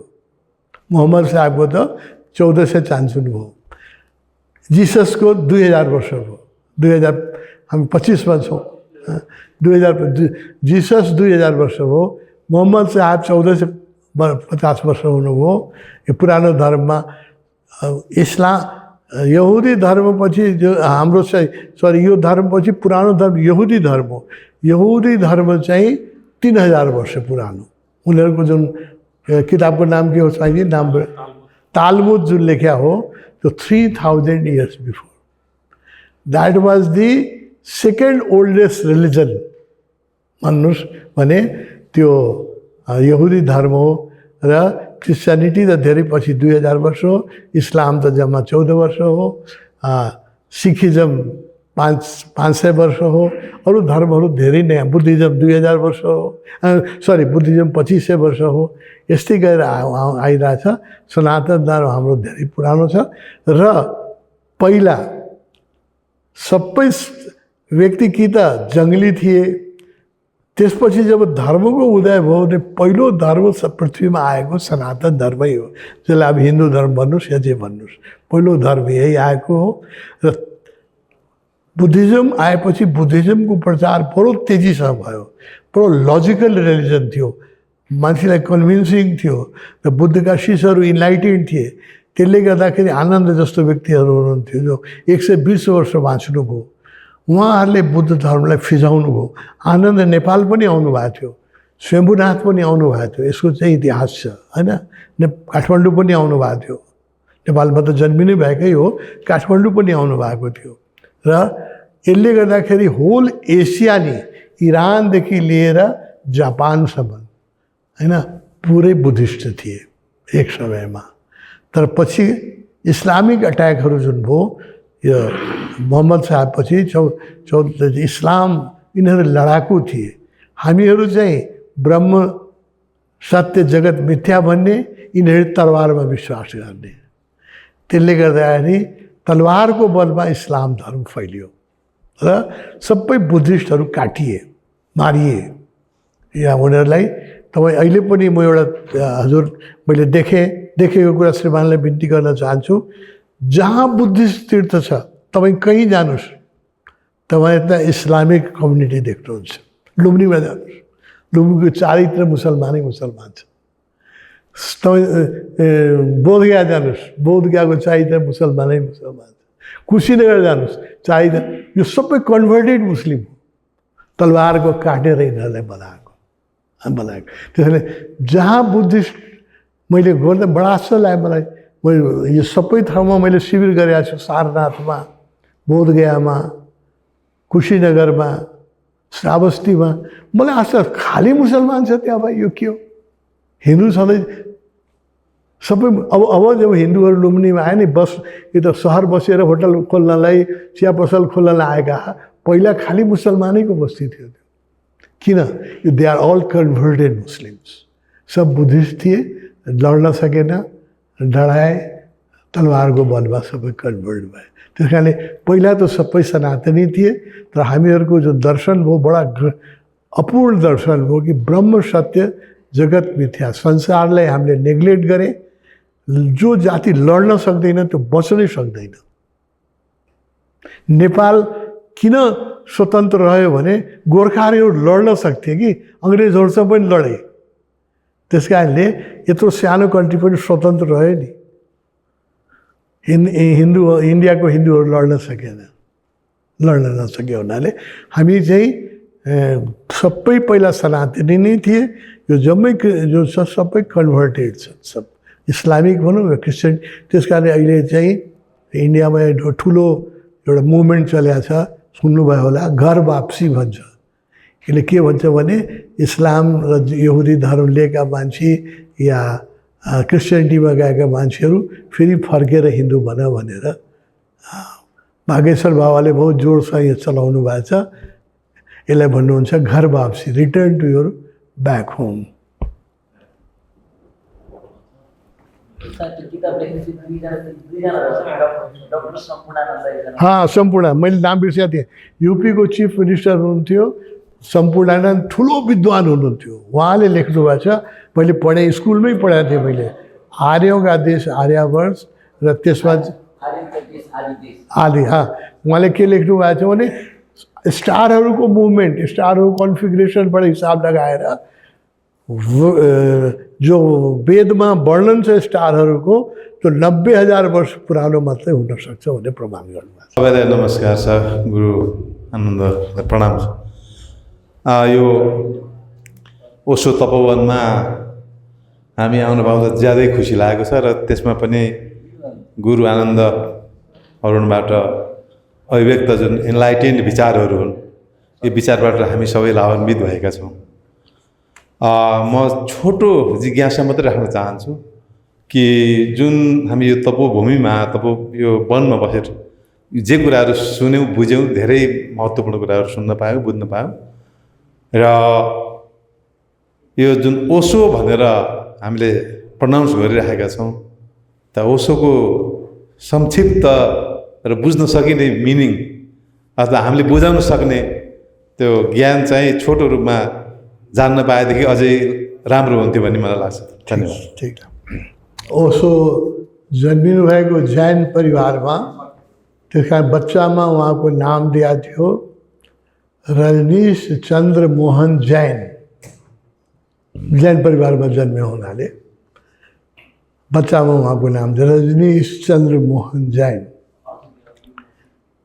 मोहम्मद साहबको त 1495 भयो। जिससको 2000 वर्ष भयो, 2000, हामी 25मा छौँ, 2000, जिसस 2000 वर्ष हो, मोहम्मद साहब 1450 वर्ष हुनुभयो। यो पुरानो धर्ममा इस्लाम यहुदी धर्मपछि जो हाम्रो चाहिँ यो धर्मपछि पुरानो धर्म यहुदी धर्म हो। यहुदी धर्म चाहिँ 3000 वर्ष पुरानो। उनीहरूको जुन किताबको नाम के हो चाहिँ नाम तालमुद जुन लेख्या हो त्यो 3000 years before. That was the second oldest religion भन्नुहोस् भने त्यो यहुदी धर्म हो। र क्रिस्चियनिटी त धेरै पछि 2000 वर्ष हो, इस्लाम त जम्मा 14 वर्ष हो, सिखिजम 500 वर्ष हो, अरू धर्महरू धेरै नयाँ, बुद्धिज्म 2000 वर्ष हो, बुद्धिज्म 2500 वर्ष हो। यस्तै गएर आइरहेछ। सनातन धर्म हाम्रो धेरै पुरानो छ। र पहिला सबै व्यक्ति कि त जङ्गली थिए, त्यसपछि जब धर्मको उदय भयो भने पहिलो धर्म पृथ्वीमा आएको सनातन धर्मै हो। जसलाई अब हिन्दू धर्म भन्नुहोस् या जे भन्नुहोस्, पहिलो धर्म यही आएको हो। र बुद्धिज्म आएपछि बुद्धिज्मको प्रचार बडो तेजीसँग भयो, बडो लजिकल रिलिजन थियो, मान्छेलाई कन्भिन्सिङ थियो र बुद्धका शिष्यहरू इन्लाइटेड थिए। त्यसले गर्दाखेरि आनन्द जस्तो व्यक्तिहरू हुनुहुन्थ्यो जो 120 वर्ष बाँच्नुभयो, उहाँहरूले बुद्ध धर्मलाई फिजाउनु भयो। आनन्द नेपाल पनि आउनुभएको थियो, स्वयम्भूनाथ पनि आउनुभएको थियो, यसको चाहिँ इतिहास छ होइन। काठमाडौँ पनि आउनुभएको थियो, नेपालमा त जन्मिनै भएकै हो, काठमाडौँ पनि आउनुभएको थियो। र यसले गर्दाखेरि होल एसिया नि इरानदेखि लिएर जापानसम्म होइन पुरै बुद्धिस्ट थिए एक समयमा। तर पछि इस्लामिक अट्याकहरू जुन भयो, यो मोहम्मद साहब पछि इस्लाम यिनीहरू लडाकु थिए। हामीहरू चाहिँ ब्रह्म सत्य जगत मिथ्या भन्ने, यिनीहरू तरवारमा विश्वास गर्ने। त्यसले गर्दाखेरि तलवारको बलमा इस्लाम धर्म फैलियो र सबै बुद्धिस्टहरू काटिए, मारिए। या उनीहरूलाई तपाईँ अहिले पनि म एउटा हजुर मैले देखेको कुरा श्रीमानलाई बिन्ती गर्न चाहन्छु, जहाँ बुद्धिस्ट तीर्थ छ तपाईँ कहीँ जानुहोस्, तपाईँ यता इस्लामिक कम्युनिटी देख्नुहुन्छ। लुम्बनीमा जानुहोस्, लुम्बनीको चारैतिर मुसलमानै मुसलमान छ। तपाईँ बोधगया जानुहोस्, बोधगयाको चारैतिर मुसलमानै मुसलमान छ। कुशीनगर जानुहोस्, चारैतिर यो सबै कन्भर्टेड मुस्लिम हो, तलवारको काटेर यिनीहरूलाई बनाएको। त्यसैले जहाँ बुद्धिस्ट मैले गर्दा बडा आश्चर्य लाग्यो मलाई। मैले यो सबै ठाउँमा मैले शिविर गरेको छु, सारनाथमा, बोधगयामा, कुशीनगरमा, श्रावस्तीमा। मलाई आश्चर्य, खाली मुसलमान छ त्यहाँ। भाइ यो के हो? हिन्दू सधैँ सबै अब जब हिन्दूहरू लुम्बनीमा आए नि, बस यो त सहर बसेर होटल खोल्नलाई, चिया पसल खोल्नलाई आएका, पहिला खाली मुसलमानैको बस्ती थियो। किन? यो they are all converted Muslims. सब बुद्धिस्ट थिए, लड्न सकेन, डराए, तलवारको बलमा सबै कन्भर्ट भए। त्यस कारणले पहिला त सबै सनातनी थिए, तर हामीहरूको जो दर्शन भयो बडा अपूर्ण दर्शन हो कि ब्रह्म सत्य जगत मिथ्या। संसारलाई हामीले नेग्लेक्ट गरे। जो जाति लड्न सक्दैन त्यो बच्नै सक्दैन। नेपाल किन स्वतन्त्र रह्यो भने गोर्खाहरू लड्न सक्थे कि अङ्ग्रेजहरूसँग पनि लडे। त्यस कारणले यत्रो सानो कन्ट्री पनि स्वतन्त्र रह्यो नि। इन्डियाको हिन्दूहरू लड्न नसके हुनाले हामी चाहिँ सबै पहिला सनातनी नै थिए। यो जम्मै जो छ सबै कन्भर्टेड छ, सब इस्लामिक भनौँ र क्रिस्चियन। त्यस कारणले अहिले चाहिँ इन्डियामा ठुलो एउटा मुभमेन्ट चलेको छ, सुन्नुभयो होला, घर वापसी भन्छ। यसले के भन्छ भने इस्लाम र यहुदी धर्म लिएका मान्छे या क्रिस्चियनिटीमा गएका मान्छेहरू फेरि फर्केर हिन्दू भन भनेर बागेश्वर बाबाले बहुत जोडसँग यो चलाउनु भएको छ। यसलाई भन्नुहुन्छ Ghar Wapsi, return to your back home. सम्पूर्ण, मैले नाम बिर्सेको थिएँ। युपीको चिफ मिनिस्टर हुनुहुन्थ्यो, सम्पूर्णानन्द ठुलो विद्वान हुनुहुन्थ्यो। उहाँले लेख्नु भएको छ, मैले पढेँ, स्कुलमै पढाएको थिएँ मैले, आर्यों का देश आर्यावर्त र त्यसमा आदि। उहाँले के लेख्नु भएको छ भने स्टारहरूको मुभमेन्ट, स्टारहरूको कन्फिगरेसनबाट हिसाब लगाएर जो वेदमा वर्णन छ स्टारहरूको त्यो 90,000 वर्ष पुरानो मात्रै हुनसक्छ भन्ने प्रमाण गर्नुभएको छ। सबैलाई नमस्कार छ, गुरु आनन्द प्रणाम छ। यो ओशो तपोवनमा हामी आउनु पाउँदा ज्यादै खुसी लागेको छ र त्यसमा पनि गुरु आनन्द अरुणबाट अभिव्यक्त जुन इन्लाइटेन्ड विचारहरू हुन्, यो विचारबाट हामी सबै लाभान्वित भएका छौँ। म छोटो जिज्ञासा मात्रै राख्न चाहन्छु कि जुन हामी यो तपोभूमिमा यो वनमा बसेर जे कुराहरू सुन्यौँ बुझ्यौँ, धेरै महत्त्वपूर्ण कुराहरू सुन्न पायौँ, बुझ्न पायौँ। र यो जुन ओशो भनेर हामीले प्रनाउन्स गरिरहेका छौँ, त ओशोको संक्षिप्त र बुझ्न सकिने मिनिङ अथवा हामीले बुझाउन सक्ने त्यो ज्ञान चाहिँ छोटो रूपमा जान्न पाएदेखि अझै राम्रो हुन्थ्यो भन्ने मलाई लाग्छ। धन्यवाद। ठिक। ओशो जन्मिनु भएको जैन परिवारमा त्यस कारण बच्चामा उहाँको नाम दिएको थियो रजनीश चन्द्र मोहन जैन। जैन परिवारमा जन्मियो हुनाले बच्चामा उहाँको नाम थियो रजनीश चन्द्र मोहन जैन।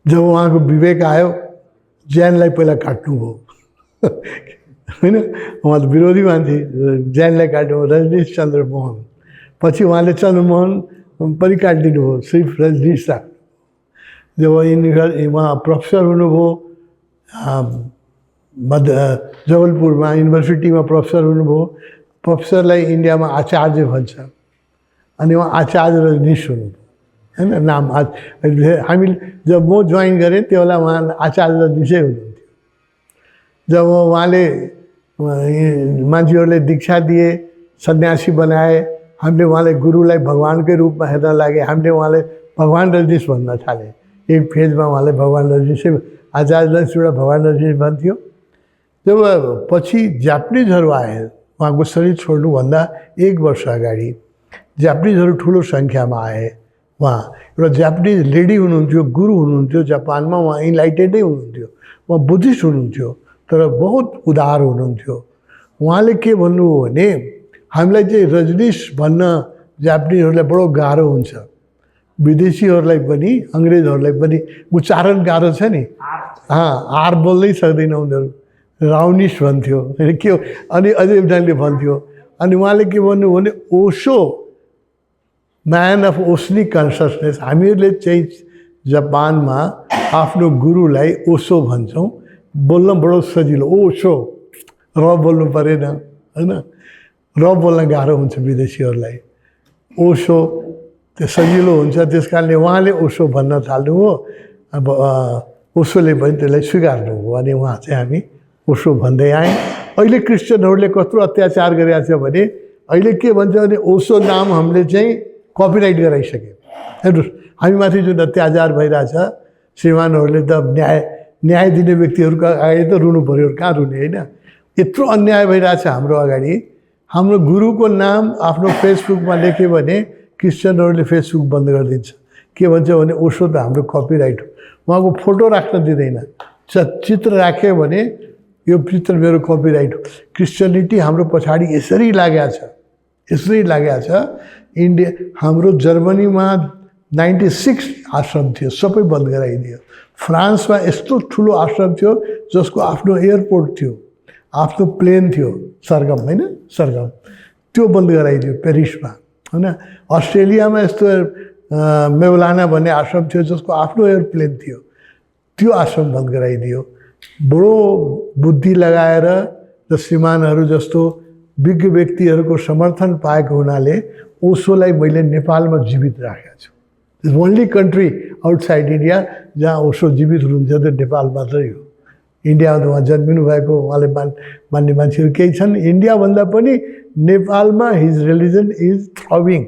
जब उहाँको विवेक आयो जैनलाई पहिला काट्नुभयो होइन, उहाँ त विरोधी मान्छे, जैनलाई काट्नुभयो रजनीश चन्द्र मोहन। पछि उहाँले चन्द्रमोहन पनि काटिदिनु भयो, सिर्फ रजनीश राख्नु। जब उहाँ प्रोफेसर हुनुभयो जबलपुरमा युनिभर्सिटीमा प्रोफेसर हुनुभयो, प्रोफेसरलाई इन्डियामा आचार्य भन्छ, अनि उहाँ आचार्य रजनीश हुनुभयो होइन। नाम हामी जब म जोइन गरेँ त्यो बेला उहाँ आचार्य रजनीशै हुनुहुन्थ्यो। जब उहाँले मान्छेहरूले दीक्षा दिए, सन्यासी बनाए, हामीले उहाँलाई गुरुलाई भगवान्कै रूपमा हेर्न लागे, हामीले उहाँलाई भगवान् रजनीश भन्न थाले। एक फेजमा उहाँलाई भगवान् रजनीशै आचार्य रजनीशबाट भगवान् रजनीश भन्थ्यो। जब पछि जापानिजहरू आए, उहाँको शरीर छोड्नुभन्दा 1 वर्ष अगाडि जापानिजहरू ठुलो सङ्ख्यामा आए। उहाँ एउटा जापानिज लेडी हुनुहुन्थ्यो, गुरु हुनुहुन्थ्यो जापानमा, उहाँ इन्लाइटेडै हुनुहुन्थ्यो, उहाँ बुद्धिस्ट हुनुहुन्थ्यो, तर बहुत उदार हुनुहुन्थ्यो। उहाँले के भन्नुभयो भने हामीलाई चाहिँ रजनीश भन्न जापानिजहरूलाई बडो गाह्रो हुन्छ, विदेशीहरूलाई पनि अङ्ग्रेजहरूलाई पनि उच्चारण गाह्रो छ नि। आर बोल्नै सक्दैन उनीहरू, राउनिस भन्थ्यो होइन के हो। अनि अझै एकजनाले भन्थ्यो, अनि उहाँले के भन्नुभयो भने ओशो म्यान अफ ओस्निक कन्सियसनेस। हामीहरूले चाहिँ जापानमा आफ्नो गुरुलाई ओशो भन्छौँ, बोल्न बडो सजिलो, ओशो र बोल्नु परेन होइन, र बोल्न गाह्रो हुन्छ विदेशीहरूलाई, ओशो त्यो सजिलो हुन्छ। त्यस कारणले उहाँले ओशो भन्न थाल्नुभयो। अब ओशोले पनि त्यसलाई स्वीकार्नुभयो, अनि उहाँ चाहिँ हामी ओशो भन्दै आएँ। अहिले क्रिस्चियनहरूले कत्रो अत्याचार गरिरहेको छ भने अहिले के भन्छ भने ओशो नाम हामीले चाहिँ कपिराइट गराइसक्यो। हेर्नुहोस् हामीमाथि जुन अत्याचार भइरहेछ, श्रीमानहरूले त न्याय दिने व्यक्तिहरूको अगाडि त रुनु पऱ्यो, कहाँ रुने होइन। यत्रो अन्याय भइरहेछ हाम्रो अगाडि। हाम्रो गुरुको नाम आफ्नो फेसबुकमा लेख्यो भने क्रिस्चियनहरूले फेसबुक बन्द गरिदिन्छ। के भन्छ भने ओशो त हाम्रो कपिराइट हो, उहाँको फोटो राख्न दिँदैन, चित्र राख्यो भने यो चित्र मेरो कपिराइट हो। क्रिस्चियनिटी हाम्रो पछाडि यसरी लागेको छ, यसरी लागेको छ। इन्डिया हाम्रो जर्मनीमा 96 आश्रम थियो, सबै बन्द गराइदियो। फ्रान्समा यस्तो ठुलो आश्रम थियो जसको आफ्नो एयरपोर्ट थियो, आफ्नो प्लेन थियो, सरगम होइन सरगम, त्यो बन्द गराइदियो पेरिसमा होइन। अस्ट्रेलियामा यस्तो मेवलाना भन्ने आश्रम थियो जसको आफ्नो एयरप्लेन थियो, त्यो आश्रम बन्द गराइदियो। बडो बुद्धि लगाएर र श्रीमानहरू जस्तो विज्ञ व्यक्तिहरूको समर्थन पाएको हुनाले ओशोलाई मैले नेपालमा जीवित राखेको छु। It's only country outside India जहाँ ओशो जीवित हुनुहुन्छ त्यो नेपाल मात्रै हो। इन्डियामा त उहाँ जन्मिनु भएको, उहाँले मान्ने मान्छेहरू केही छन्। इन्डियाभन्दा पनि नेपालमा his religion is throbbing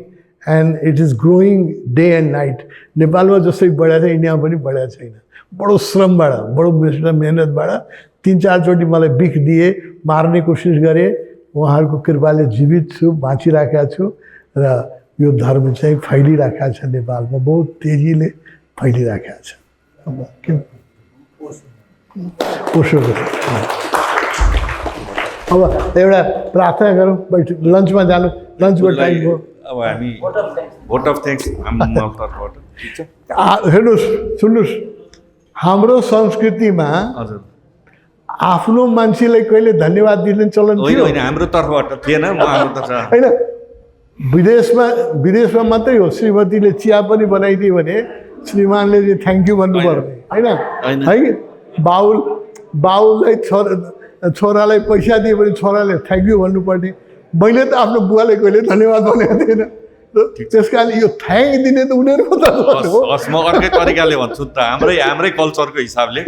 and it is growing day and night. नेपालमा जसरी बढाएको छ इन्डियामा पनि बढाएको छैन। बडो श्रमबाट, बडो मेहनतबाट 3-4 चोटि मलाई बिख दिए, मार्ने कोसिस गरेँ, उहाँहरूको कृपाले जीवित छु, बाँचिराखेको छु र यो धर्म चाहिँ फैलिराखेको छ नेपालमा, बहुत तेजीले फैलिराखेको छ। अब के ओशोको अब एउटा प्रार्थना गरौँ, बैठ लन्चमा जानु, लन्चको टाइम हो। अब हामी भोट अफ थ्याङ्क्स हेर्नुहोस् सुन्नुहोस्, हाम्रो संस्कृतिमा हजुर आफ्नो मान्छेलाई कहिले धन्यवाद दिने चलन थियो होइन, हाम्रो तर्फबाट थिएन, हाम्रो तर्फ होइन। विदेशमा मात्रै हो, श्रीमतीले चिया पनि बनाइदियो भने श्रीमानले चाहिँ थ्याङ्क यू भन्नुपर्ने होइन है। बाउलाई छोरालाई पैसा दियो भने छोराले थ्याङ्क यू भन्नुपर्ने। मैले त आफ्नो बुवाले कहिले धन्यवाद भनेको थिएन, त्यस कारण यो थ्याङ्क दिने त उनीहरूको तर्फबाट हो। हस्, म अर्कै तरिकाले भन्छु नि त, हाम्रै कल्चरको हिसाबले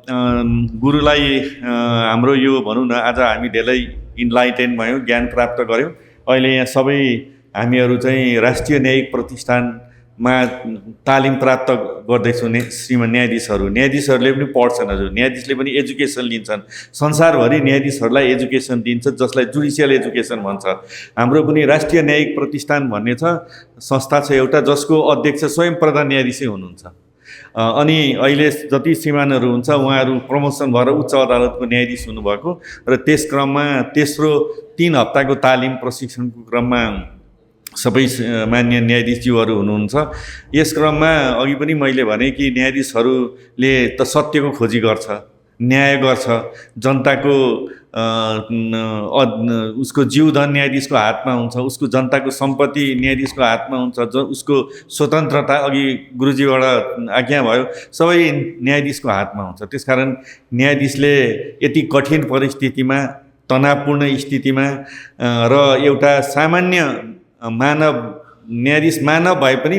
गुरुलाई हाम्रो यो भनौँ न, आज हामी धेरै इन्लाइटेन भयौँ, ज्ञान प्राप्त गऱ्यौँ। अहिले यहाँ सबै हामीहरू चाहिँ राष्ट्रिय न्यायिक प्रतिष्ठान मा तालिम प्राप्त गर्दैछु श्रीमान न्यायाधीशहरूले पनि पढ्छन् हजुर, न्यायाधीशले पनि एजुकेसन लिन्छन्। संसारभरि न्यायाधीशहरूलाई एजुकेसन दिन्छ, जसलाई जुडिसियल एजुकेसन भन्छ। हाम्रो पनि राष्ट्रिय न्यायिक प्रतिष्ठान भन्ने छ, संस्था छ एउटा, जसको अध्यक्ष स्वयं प्रधान न्यायाधीशै हुनुहुन्छ। अनि अहिले जति श्रीमानहरू हुन्छ उहाँहरू प्रमोसन भएर उच्च अदालतको न्यायाधीश हुनुभएको र त्यस क्रममा तेस्रो 3 हप्ताको तालिम प्रशिक्षणको क्रममा सबै मान्य न्यायाधीशज्यूहरू हुनुहुन्छ। यस क्रममा अघि पनि मैले भने कि न्यायाधीशहरूले त सत्यको खोजी गर्छ, न्याय गर्छ, जनताको उसको जीवधन न्यायाधीशको हातमा हुन्छ, उसको जनताको सम्पत्ति न्यायाधीशको हातमा हुन्छ, उसको स्वतन्त्रता अघि गुरुजीबाट आज्ञा भयो सबै न्यायाधीशको हातमा हुन्छ। त्यसकारण न्यायाधीशले यति कठिन परिस्थितिमा, तनावपूर्ण स्थितिमा र एउटा सामान्य मानव न्यायाधीश मानव भए पनि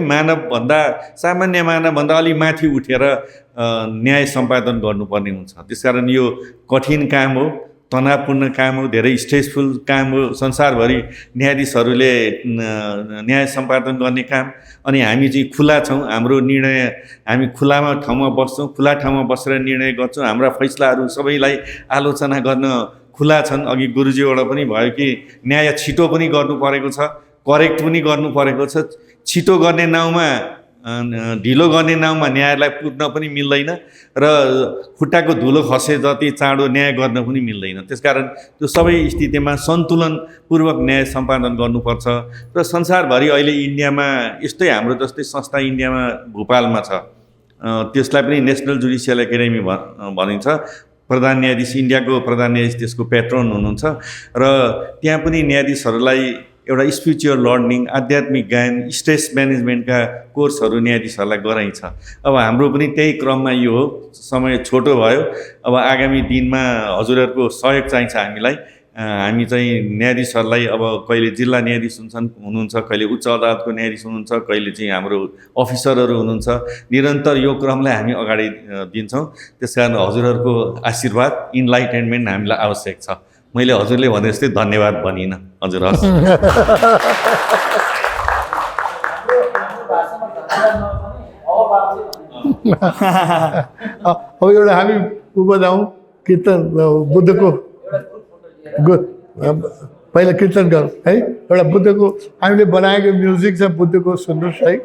सामान्य मानवभन्दा अलि माथि उठेर न्याय सम्पादन गर्नुपर्ने हुन्छ। त्यसकारण यो कठिन काम हो, तनावपूर्ण काम हो, धेरै स्ट्रेसफुल काम हो संसारभरि न्यायाधीशहरूले न्याय सम्पादन गर्ने काम। अनि हामी चाहिँ खुला छौँ, हाम्रो निर्णय हामी खुलामा ठाउँमा बस्छौँ, खुला ठाउँमा बसेर निर्णय गर्छौँ। हाम्रा फैसलाहरू सबैलाई आलोचना गर्न खुला छन्। अघि गुरुजीबाट पनि भयो कि न्याय छिटो पनि गर्नु परेको छ, करेक्ट पनि गर्नु परेको छ। छिटो गर्ने नाउँमा, ढिलो गर्ने नाउँमा न्यायलाई पुग्न पनि मिल्दैन र खुट्टाको धुलो खसे जति चाँडो न्याय गर्न पनि मिल्दैन। त्यसकारण त्यो सबै स्थितिमा सन्तुलनपूर्वक न्याय सम्पादन गर्नुपर्छ। र संसारभरि अहिले इन्डियामा यस्तै हाम्रो जस्तै संस्था इन्डियामा भोपालमा छ, त्यसलाई पनि नेसनल जुडिसियल एकाडेमी भनिन्छ। प्रधान न्यायाधीश, इन्डियाको प्रधान न्यायाधीश त्यसको पेट्रोन हुनुहुन्छ र त्यहाँ पनि न्यायाधीशहरूलाई एउटा स्पिरिचुअल लर्निङ, आध्यात्मिक ज्ञान, स्ट्रेस म्यानेजमेन्टका कोर्सहरू न्यायाधीशहरूलाई गराइन्छ। अब हाम्रो पनि त्यही क्रममा यो हो। समय छोटो भयो, अब आगामी दिनमा हजुरहरूको सहयोग चाहिन्छ हामीलाई। हामी चाहिँ न्यायाधीशहरूलाई अब कहिले जिल्ला न्यायाधीश हुनुहुन्छ, कहिले उच्च अदालतको न्यायाधीश हुनुहुन्छ, कहिले चाहिँ हाम्रो अफिसरहरू हुनुहुन्छ। निरन्तर यो क्रमलाई हामी अगाडि दिन्छौँ। त्यसकारण हजुरहरूको आशीर्वाद, इन्लाइटेनमेन्ट हामीलाई आवश्यक छ। मैले हजुरले भने जस्तै धन्यवाद भनिनँ हजुर। हस् अब एउटा हामी बजाउँ कीर्तन, बुद्धको पहिला कीर्तन गरौँ है। एउटा बुद्धको हामीले बनाएको म्युजिक छ, बुद्धको सुन्नुहोस् है।